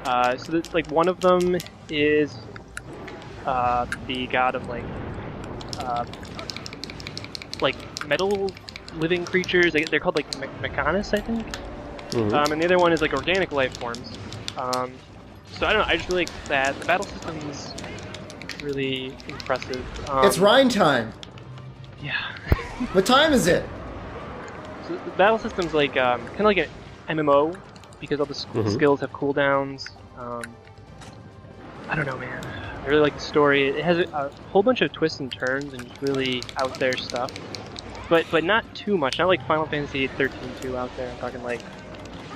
Speaker 5: So that, like one of them is the god of like metal living creatures. They're called like Mechanus, I think.
Speaker 1: Mhm.
Speaker 5: And the other one is like organic life forms. So I don't know. I just really like that. The battle system is really impressive.
Speaker 4: It's Rhine time.
Speaker 5: Yeah.
Speaker 4: What time is it?
Speaker 5: So the battle system's like kind of like an MMO because all the skills have cooldowns. I don't know, man. I really like the story. It has a whole bunch of twists and turns and really out there stuff, but not too much. Not like Final Fantasy 13-2 out there. I'm talking like,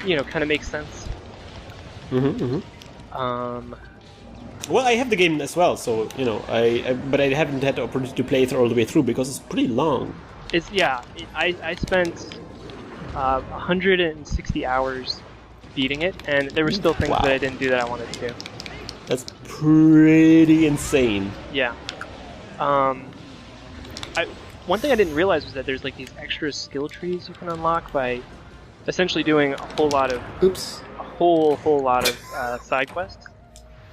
Speaker 5: kind of makes sense.
Speaker 1: Well, I have the game as well, so but I haven't had the opportunity to play it all the way through because it's pretty long.
Speaker 5: I spent 160 hours beating it, and there were still things that I didn't do that I wanted to do.
Speaker 1: That's pretty insane.
Speaker 5: Yeah. One thing I didn't realize was that there's like these extra skill trees you can unlock by essentially doing a whole lot of side quests.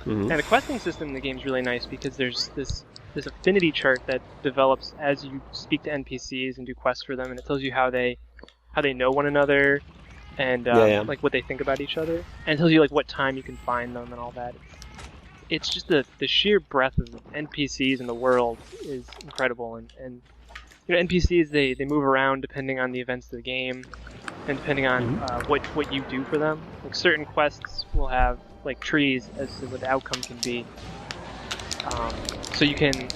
Speaker 5: And the questing system in the game is really nice because there's this affinity chart that develops as you speak to NPCs and do quests for them, and it tells you how they know one another and like what they think about each other, and it tells you like what time you can find them and all that. It's just the sheer breadth of NPCs in the world is incredible, and NPCs they move around depending on the events of the game and depending on what you do for them. Like certain quests will have like trees as to what the outcome can be. So you can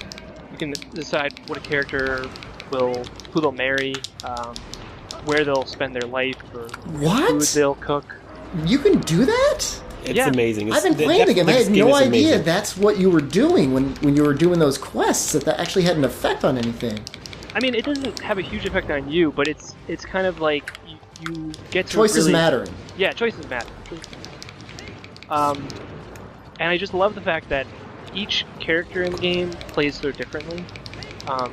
Speaker 5: decide what a character who they'll marry, where they'll spend their life, or food they'll cook.
Speaker 4: You can do that?
Speaker 1: It's amazing.
Speaker 4: I've been playing the game. I had no idea that's what you were doing when you were doing those quests, that actually had an effect on anything.
Speaker 5: I mean, it doesn't have a huge effect on you, but it's kind of like you get to
Speaker 4: choices mattering.
Speaker 5: Yeah, choices matter. And I just love the fact that each character in the game plays so differently.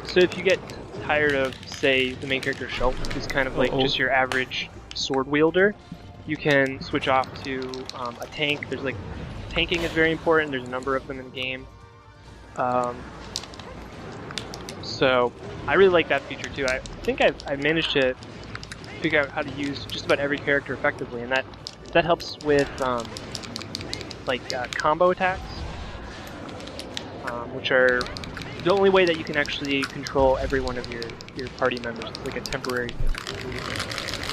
Speaker 5: So if you get tired of, say, the main character Shulk, who's kind of like just your average sword wielder, you can switch off to a tank. There's like tanking is very important. There's a number of them in the game. So I really like that feature too. I think I've managed to figure out how to use just about every character effectively, and that helps with combo attacks, which are the only way that you can actually control every one of your party members. It's like a temporary thing.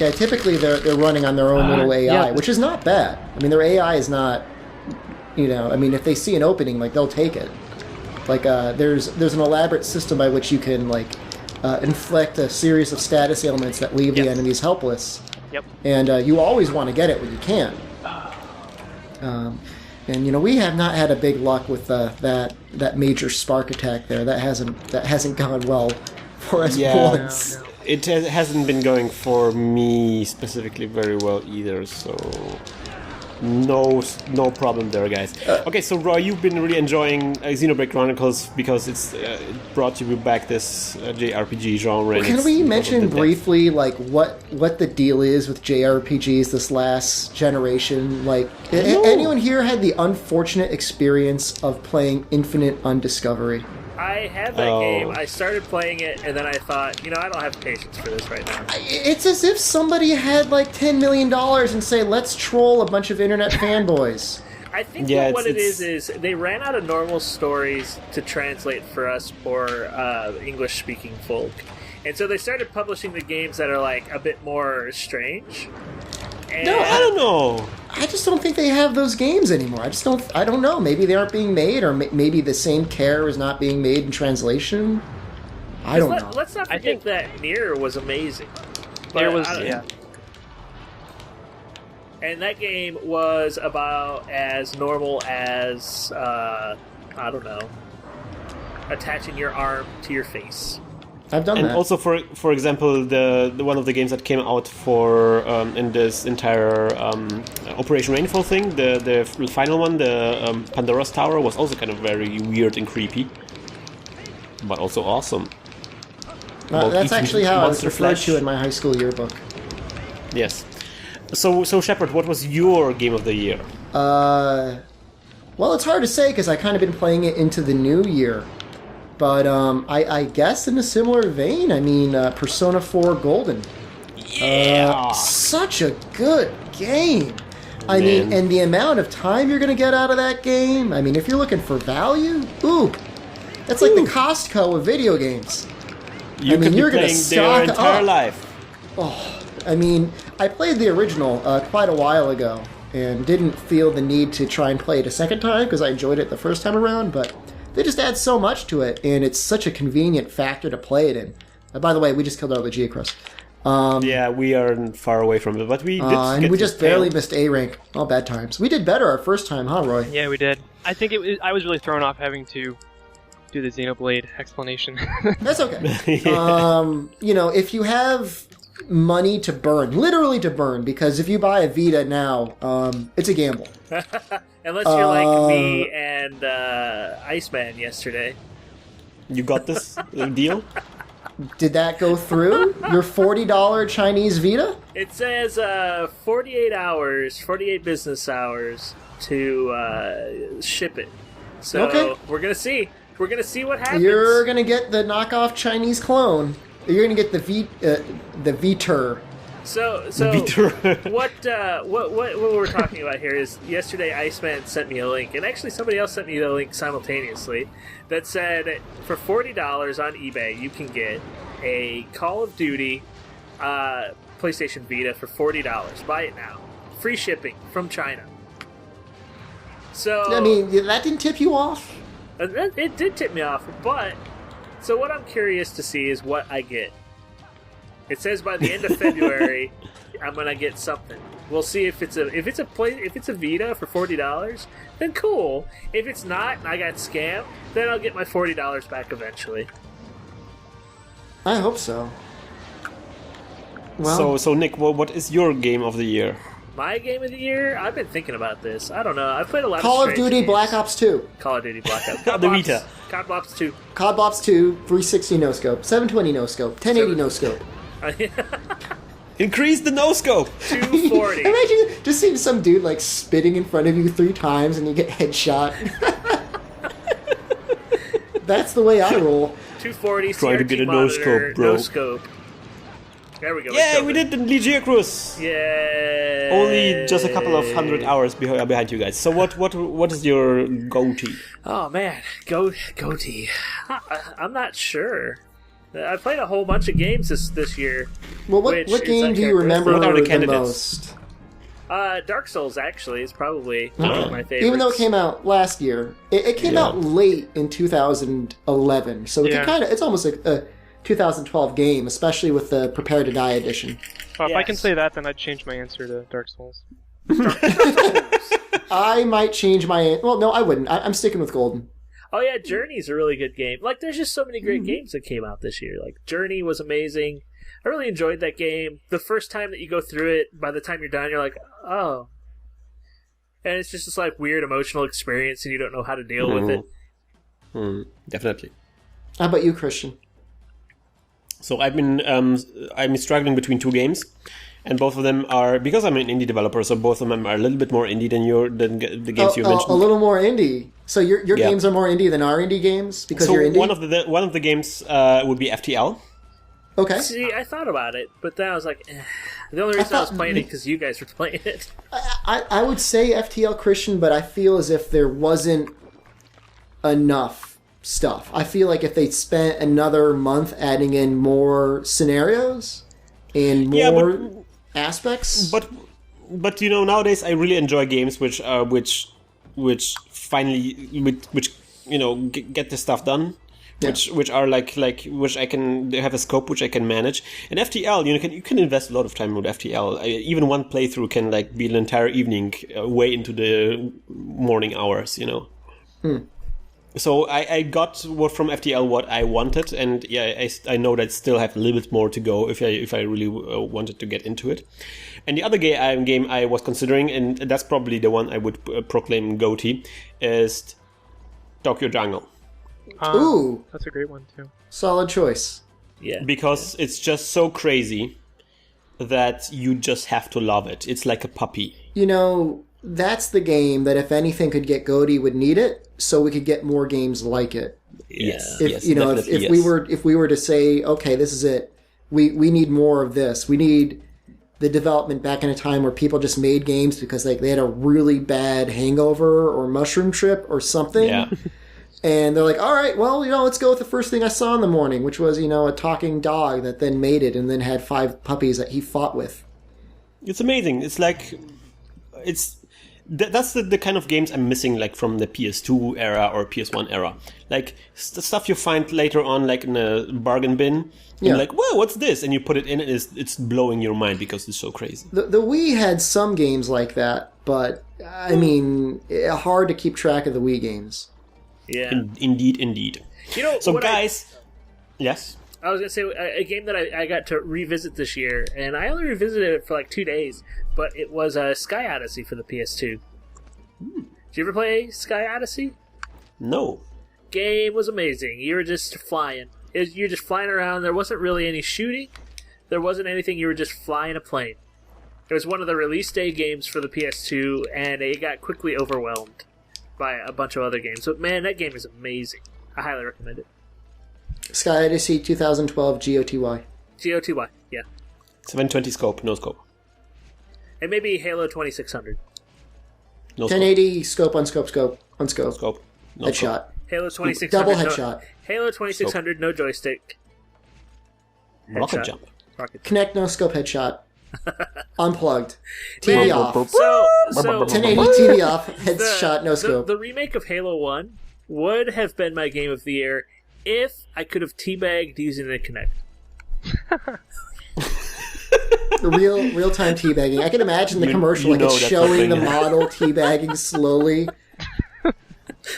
Speaker 4: Yeah, typically they're running on their own little AI, which is not bad. I mean, their AI is not, if they see an opening, like, they'll take it. Like, there's an elaborate system by which you can, inflict a series of status ailments that leave the enemies helpless.
Speaker 5: Yep.
Speaker 4: And you always want to get it when you can. And we have not had a big luck with that major spark attack there. That hasn't gone well for us once.
Speaker 5: No.
Speaker 1: It hasn't been going for me specifically very well either, so no problem there, guys. Okay, so Roy, you've been really enjoying Xenoblade Chronicles because it brought you back this JRPG genre.
Speaker 4: Well, can we mention briefly what the deal is with JRPGs this last generation? Like, anyone here had the unfortunate experience of playing Infinite Undiscovery?
Speaker 2: I had that game. I started playing it, and then I thought, I don't have patience for this right now.
Speaker 4: It's as if somebody had $10 million and say, let's troll a bunch of internet fanboys.
Speaker 2: I think what it is they ran out of normal stories to translate for us for English-speaking folk. And so they started publishing the games that are a bit more strange. And
Speaker 1: no, I don't know.
Speaker 4: I just don't think they have those games anymore. I don't know. Maybe they aren't being made, or maybe the same care is not being made in translation. I don't know.
Speaker 2: Let's not forget that Nier was amazing.
Speaker 5: Nier was, yeah.
Speaker 2: And that game was about as normal as, attaching your arm to your face.
Speaker 4: I've done that.
Speaker 1: And also, for example, the one of the games that came out for in this entire Operation Rainfall thing, the final one, the Pandora's Tower, was also kind of very weird and creepy, but also awesome.
Speaker 4: That's actually how I was referred to in my high school yearbook.
Speaker 1: Yes. So Shepard, what was your game of the year?
Speaker 4: Well, it's hard to say because I kind of been playing it into the new year. But I guess in a similar vein, Persona 4 Golden.
Speaker 1: Yeah!
Speaker 4: Such a good game. I mean, and the amount of time you're going to get out of that game, if you're looking for value, that's like the Costco of video games.
Speaker 1: You could be
Speaker 4: you're gonna
Speaker 1: playing
Speaker 4: stock
Speaker 1: their entire
Speaker 4: up.
Speaker 1: life.
Speaker 4: I mean, I played the original quite a while ago and didn't feel the need to try and play it a second time because I enjoyed it the first time around, but they just add so much to it, and it's such a convenient factor to play it in. By the way, we just killed our Legia Cross.
Speaker 1: Yeah, we are far away from it, but we did
Speaker 4: And
Speaker 1: get
Speaker 4: we
Speaker 1: this
Speaker 4: just barely
Speaker 1: tail.
Speaker 4: missed A rank. All bad times. We did better our first time, huh, Roy?
Speaker 5: Yeah, we did. I think I was really thrown off having to do the Xenoblade explanation.
Speaker 4: That's okay. If you have money to burn, literally to burn, because if you buy a Vita now, it's a gamble.
Speaker 2: Unless you're like me and Iceman yesterday.
Speaker 1: You got this deal?
Speaker 4: Did that go through? Your $40 Chinese Vita?
Speaker 2: It says 48 business hours to ship it. So
Speaker 4: Okay.
Speaker 2: we're gonna see. We're gonna see what happens.
Speaker 4: You're gonna get the knockoff Chinese clone. You're gonna get the Vitur.
Speaker 2: So what we're talking about here is yesterday Iceman sent me a link, and actually somebody else sent me the link simultaneously that said for $40 on eBay you can get a Call of Duty PlayStation Vita for $40. Buy it now, free shipping from China. So
Speaker 4: I mean, that didn't tip you off.
Speaker 2: it did tip me off, but so what I'm curious to see is what I get. It says by the end of February, I'm gonna get something. We'll see if it's a Vita for $40. Then cool. If it's not, and I got scammed, then I'll get my $40 back eventually.
Speaker 4: I hope so. Well,
Speaker 1: So Nick, what is your game of the year?
Speaker 2: My game of the year? I've been thinking about this. I don't know. I've played a lot
Speaker 4: Call
Speaker 2: of
Speaker 4: of
Speaker 2: strange
Speaker 4: Duty
Speaker 2: games.
Speaker 4: Black Ops 2.
Speaker 2: Call of Duty Black Ops.
Speaker 1: The Vita.
Speaker 2: COD Ops 2.
Speaker 4: COD Ops 2, 360 no scope, 720 no scope, 1080 no scope.
Speaker 1: Increase the no scope.
Speaker 2: 240.
Speaker 4: Imagine just seeing some dude like spitting in front of you 3 times and you get headshot. That's the way I roll.
Speaker 2: 240.
Speaker 1: Trying to
Speaker 2: CRT
Speaker 1: get a
Speaker 2: monitor,
Speaker 1: no-scope, bro.
Speaker 2: No scope. There we go.
Speaker 1: Yeah, we did the Legia Cruz.
Speaker 2: Yeah.
Speaker 1: Only just a couple of hundred hours behind you guys. So what is your go-to?
Speaker 2: Oh man, goatee. I'm not sure. I played a whole bunch of games this year.
Speaker 4: Well, what
Speaker 2: which is
Speaker 4: game do you remember
Speaker 1: What are the
Speaker 4: the
Speaker 1: candidates?
Speaker 4: most?
Speaker 2: Dark Souls actually is probably one of my favorites.
Speaker 4: Even though it came out last year, it came out late in 2011, so it's almost a 2012 game, especially with the Prepare to Die edition.
Speaker 5: Well, if I can
Speaker 2: Yes.
Speaker 5: say that, then I'd change my answer to Dark Souls.
Speaker 4: I might change my... Well, no, I wouldn't. I'm sticking with Golden.
Speaker 2: Oh yeah, Journey's a really good game. Like, there's just so many great games that came out this year. Like, Journey was amazing. I really enjoyed that game. The first time that you go through it, by the time you're done, you're like, oh. And it's just this like weird emotional experience, and you don't know how to deal with it.
Speaker 1: Definitely.
Speaker 4: How about you, Christian?
Speaker 1: So I'm struggling between 2 games, and both of them are, because I'm an indie developer, so both of them are a little bit more indie than the games you mentioned.
Speaker 4: A little more indie. So your
Speaker 1: Yeah.
Speaker 4: games are more indie than our indie games because
Speaker 1: So
Speaker 4: you're indie.
Speaker 1: one of the games would be FTL.
Speaker 4: Okay.
Speaker 2: See, I thought about it, but then I was like, the only reason I was
Speaker 4: thought-
Speaker 2: playing it because you guys were playing it.
Speaker 4: I would say FTL Christian, but I feel as if there wasn't enough stuff. I feel like if they spent another month adding in more scenarios and
Speaker 1: Yeah,
Speaker 4: more aspects.
Speaker 1: But nowadays I really enjoy games which finally get the stuff done.
Speaker 4: Yeah.
Speaker 1: Which are like which I can have a scope which I can manage. And FTL, you can invest a lot of time with FTL. Even one playthrough can like be an entire evening, way into the morning hours. So I got from FTL what I wanted, and yeah, I know that I still have a little bit more to go if I really wanted to get into it. And the other game I was considering, and that's probably the one I would proclaim GOTY, is Tokyo Jungle.
Speaker 4: Ooh,
Speaker 5: That's a great one, too.
Speaker 4: solid choice.
Speaker 2: Yeah.
Speaker 1: Because it's just so crazy that you just have to love it. It's like a puppy.
Speaker 4: That's the game that if anything could get GOTY would need it, so we could get more games like it.
Speaker 1: Yes,
Speaker 4: If
Speaker 1: yes,
Speaker 4: if
Speaker 1: definitely,
Speaker 4: if we were to say, okay, this is it, we need more of this. We need the development back in a time where people just made games because like they had a really bad hangover or mushroom trip or something.
Speaker 1: Yeah.
Speaker 4: And they're like, all right, well, let's go with the first thing I saw in the morning, which was, a talking dog that then mated and then had 5 puppies that he fought with.
Speaker 1: It's amazing. It's like, that's the kind of games I'm missing, like from the PS2 era or PS1 era. Like the stuff you find later on, like in a bargain bin. And you're like, whoa, what's this? And you put it in, and it's blowing your mind because it's so crazy.
Speaker 4: The Wii had some games like that, but I mean, hard to keep track of the Wii games.
Speaker 2: Yeah.
Speaker 1: Indeed. So guys, yes?
Speaker 2: I was going to say, a game that I got to revisit this year, and I only revisited it for like 2 days, but it was Sky Odyssey for the PS2. Did you ever play Sky Odyssey?
Speaker 1: No.
Speaker 2: Game was amazing. You were just flying. You're just flying around. There wasn't really any shooting. There wasn't anything. You were just flying a plane. It was one of the release day games for the PS2, and it got quickly overwhelmed by a bunch of other games. So, man, that game is amazing. I highly recommend it.
Speaker 4: Sky Odyssey 2012 GOTY.
Speaker 2: GOTY, yeah.
Speaker 1: 720 scope, no scope.
Speaker 2: And maybe Halo 2600.
Speaker 1: No
Speaker 4: 1080 scope on scope.
Speaker 1: No scope. No
Speaker 4: Headshot.
Speaker 1: scope.
Speaker 2: Halo 2600.
Speaker 4: Double headshot.
Speaker 2: Halo 2600, no joystick.
Speaker 1: Rocket
Speaker 2: Headshot.
Speaker 1: jump.
Speaker 4: Connect no scope headshot. Unplugged. TV off.
Speaker 2: So
Speaker 4: 1080 TV off. Headshot no scope.
Speaker 2: The remake of Halo 1 would have been my game of the year if I could have teabagged using the Kinect.
Speaker 4: Real-time teabagging. I can imagine the commercial, like it's showing the model teabagging slowly.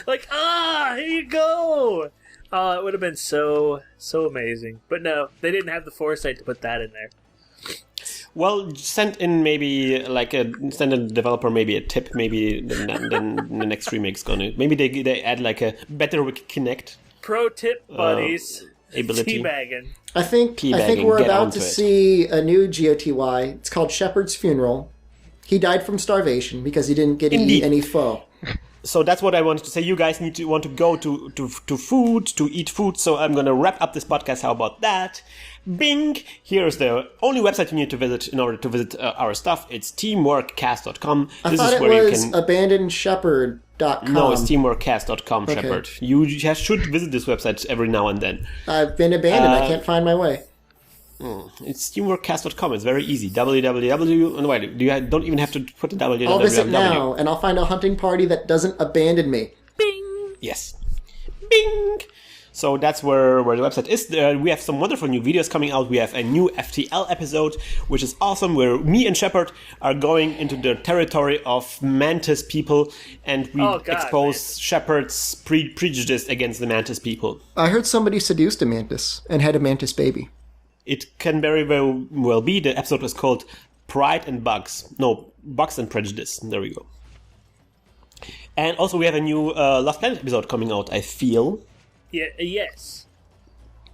Speaker 2: Like, here you go! It would have been so amazing. But no, they didn't have the foresight to put that in there.
Speaker 1: Well, send a developer maybe a tip, maybe then the next remake's gonna... Maybe they add like a better Kinect.
Speaker 2: Pro tip, buddies.
Speaker 1: Ability.
Speaker 2: Teabagging.
Speaker 4: I think we're about to see a new GOTY. It's called Shepherd's Funeral. He died from starvation because he didn't get to eat any pho.
Speaker 1: So that's what I wanted to say. You guys want to go to food, to eat food. So I'm going to wrap up this podcast. How about that? Bing! Here's the only website you need to visit in order to visit our stuff. It's teamworkcast.com.
Speaker 4: I thought it was abandonedshepherd.com.
Speaker 1: No, it's teamworkcast.com,
Speaker 4: Okay.
Speaker 1: Shepherd. You just should visit this website every now and then.
Speaker 4: I've been abandoned. I can't find my way.
Speaker 1: It's teamworkcast.com. It's very easy. www. And wait, don't even have to put the www.
Speaker 4: I'll visit now, and I'll find a hunting party that doesn't abandon me.
Speaker 2: Bing!
Speaker 1: Yes. Bing! So that's where the website is. We have some wonderful new videos coming out. We have a new FTL episode, which is awesome, where me and Shepard are going into the territory of Mantis people, and we expose Shepard's prejudice against the Mantis people.
Speaker 4: I heard somebody seduced a mantis and had a mantis baby.
Speaker 1: It can very well be. The episode was called Pride and Bugs. No, Bugs and Prejudice. There we go. And also we have a new Lost Planet episode coming out, I feel.
Speaker 2: Yeah, yes.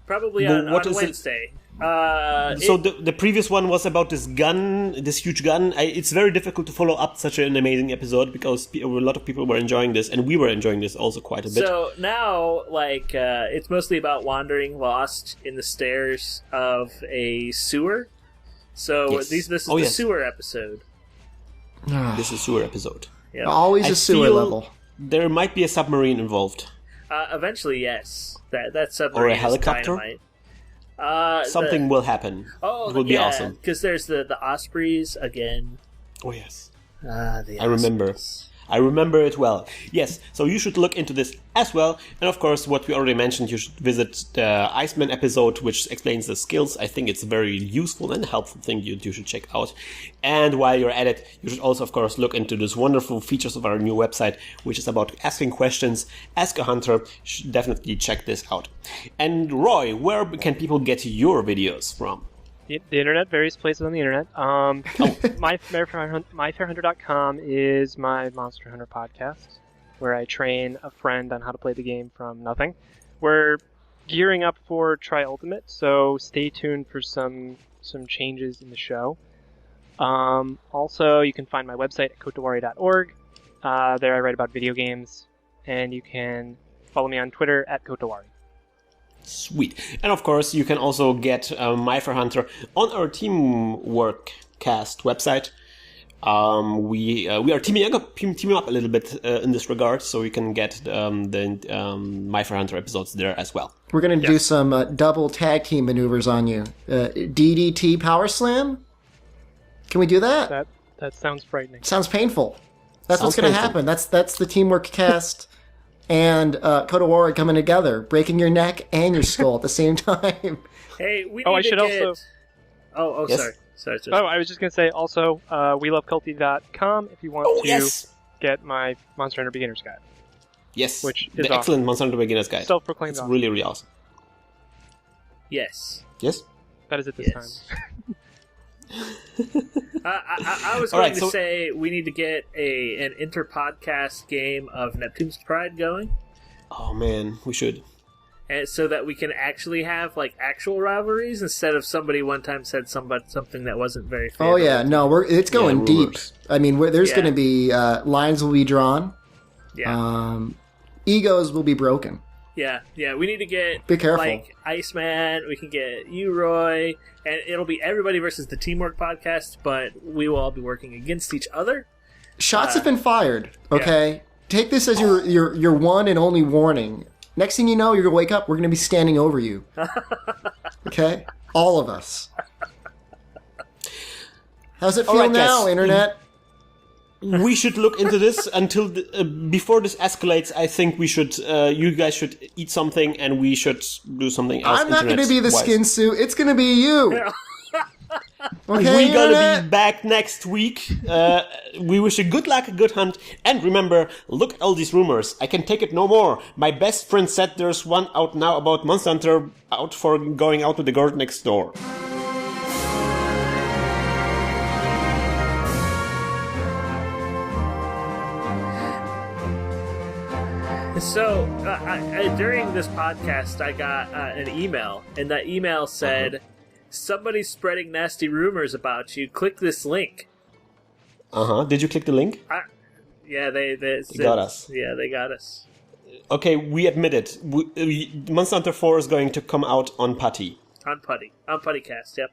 Speaker 2: Probably on Wednesday.
Speaker 1: So the previous one was about this gun, this huge gun. It's very difficult to follow up such an amazing episode because a lot of people were enjoying this, and we were enjoying this also quite a bit.
Speaker 2: So now, it's mostly about wandering lost in the stairs of a sewer. So
Speaker 1: Yes.
Speaker 2: this is the sewer episode.
Speaker 1: This is a sewer episode.
Speaker 2: Yep.
Speaker 4: Always a sewer
Speaker 1: feel
Speaker 4: level.
Speaker 1: There might be a submarine involved.
Speaker 2: Eventually, yes. That submarine
Speaker 1: Or a helicopter?
Speaker 2: is dynamite.
Speaker 1: Something will happen.
Speaker 2: Oh,
Speaker 1: it will be awesome.
Speaker 2: Because there's the Ospreys again.
Speaker 1: Oh, yes.
Speaker 2: The
Speaker 1: I remember.
Speaker 2: Ospreys.
Speaker 1: I remember it well. Yes, so you should look into this as well. And of course, what we already mentioned, you should visit the Iceman episode, which explains the skills. I think it's a very useful and helpful thing you should check out. And while you're at it, you should also, of course, look into those wonderful features of our new website, which is about asking questions. Ask a Hunter. You should definitely check this out. And Roy, where can people get your videos from?
Speaker 5: The internet, various places on the internet. MyFairHunter.com is my Monster Hunter podcast, where I train a friend on how to play the game from nothing. We're gearing up for Tri-Ultimate, so stay tuned for some changes in the show. Also, you can find my website at Kotowari.org. There I write about video games, and you can follow me on Twitter at Kotowari.
Speaker 1: Sweet. And of course, you can also get My Fair Hunter on our Teamwork Cast website. We are teaming up a little bit in this regard, so we can get the My Fair Hunter episodes there as well.
Speaker 4: We're going to do some double tag team maneuvers on you. DDT Power Slam? Can we do that?
Speaker 5: That sounds frightening.
Speaker 4: Sounds painful. That's what's going to happen. That's the Teamwork Cast and Kotowari coming together, breaking your neck and your skull at the same time.
Speaker 2: Hey, we need
Speaker 5: I
Speaker 2: to
Speaker 5: should
Speaker 2: get...
Speaker 5: also...
Speaker 2: Oh,
Speaker 1: Yes?
Speaker 2: Sorry.
Speaker 5: Oh, I was just going to say also, weloveculty.com if you want to get my Monster Hunter Beginner's Guide.
Speaker 1: Yes,
Speaker 5: Which is
Speaker 1: the excellent Monster Hunter Beginner's Guide.
Speaker 5: Self-proclaimed
Speaker 1: It's
Speaker 5: awesome.
Speaker 1: really, really awesome.
Speaker 2: Yes.
Speaker 1: Yes?
Speaker 5: That is it this time.
Speaker 2: I was
Speaker 1: All
Speaker 2: going
Speaker 1: right,
Speaker 2: to
Speaker 1: so-
Speaker 2: say we need to get an inter-podcast game of Neptune's Pride going.
Speaker 1: Oh man, we should.
Speaker 2: And so that we can actually have like actual rivalries instead of somebody one time said something that wasn't very fair.
Speaker 4: Oh yeah, no, it's going deep.
Speaker 1: rumors.
Speaker 4: I mean, there's
Speaker 2: Yeah.
Speaker 4: going to be lines will be drawn.
Speaker 2: Yeah.
Speaker 4: Egos will be broken.
Speaker 2: Yeah. We need to get
Speaker 4: Be careful.
Speaker 2: like Iceman. We can get you, Roy, and it'll be everybody versus the Teamwork Podcast. But we will all be working against each other.
Speaker 4: Shots have been fired. Okay, take this as your one and only warning. Next thing you know, you're gonna wake up. We're gonna be standing over you. Okay, all of us. How's it feel
Speaker 1: right,
Speaker 4: now,
Speaker 1: guys.
Speaker 4: Internet?
Speaker 1: We should look into this until before this escalates. I think we should. You guys should eat something, and we should do something else.
Speaker 4: I'm not gonna be the
Speaker 1: internet-wise.
Speaker 4: skin suit. It's gonna be you. Okay,
Speaker 1: We're gonna
Speaker 4: Internet?
Speaker 1: be back next week. We wish you good luck, a good hunt, and remember, look at all these rumors. I can take it no more. My best friend said there's one out now about Monster Hunter out for going out with the girl next door.
Speaker 2: So during this podcast, I got an email, and that email said, "Somebody's spreading nasty rumors about you. Click this link."
Speaker 1: Did you click the link?
Speaker 2: Yeah, they
Speaker 1: got us.
Speaker 2: Yeah, they got us.
Speaker 1: Okay, we admit it. Monster Hunter 4 is going to come out on Putty.
Speaker 2: On Puttycast. Yep.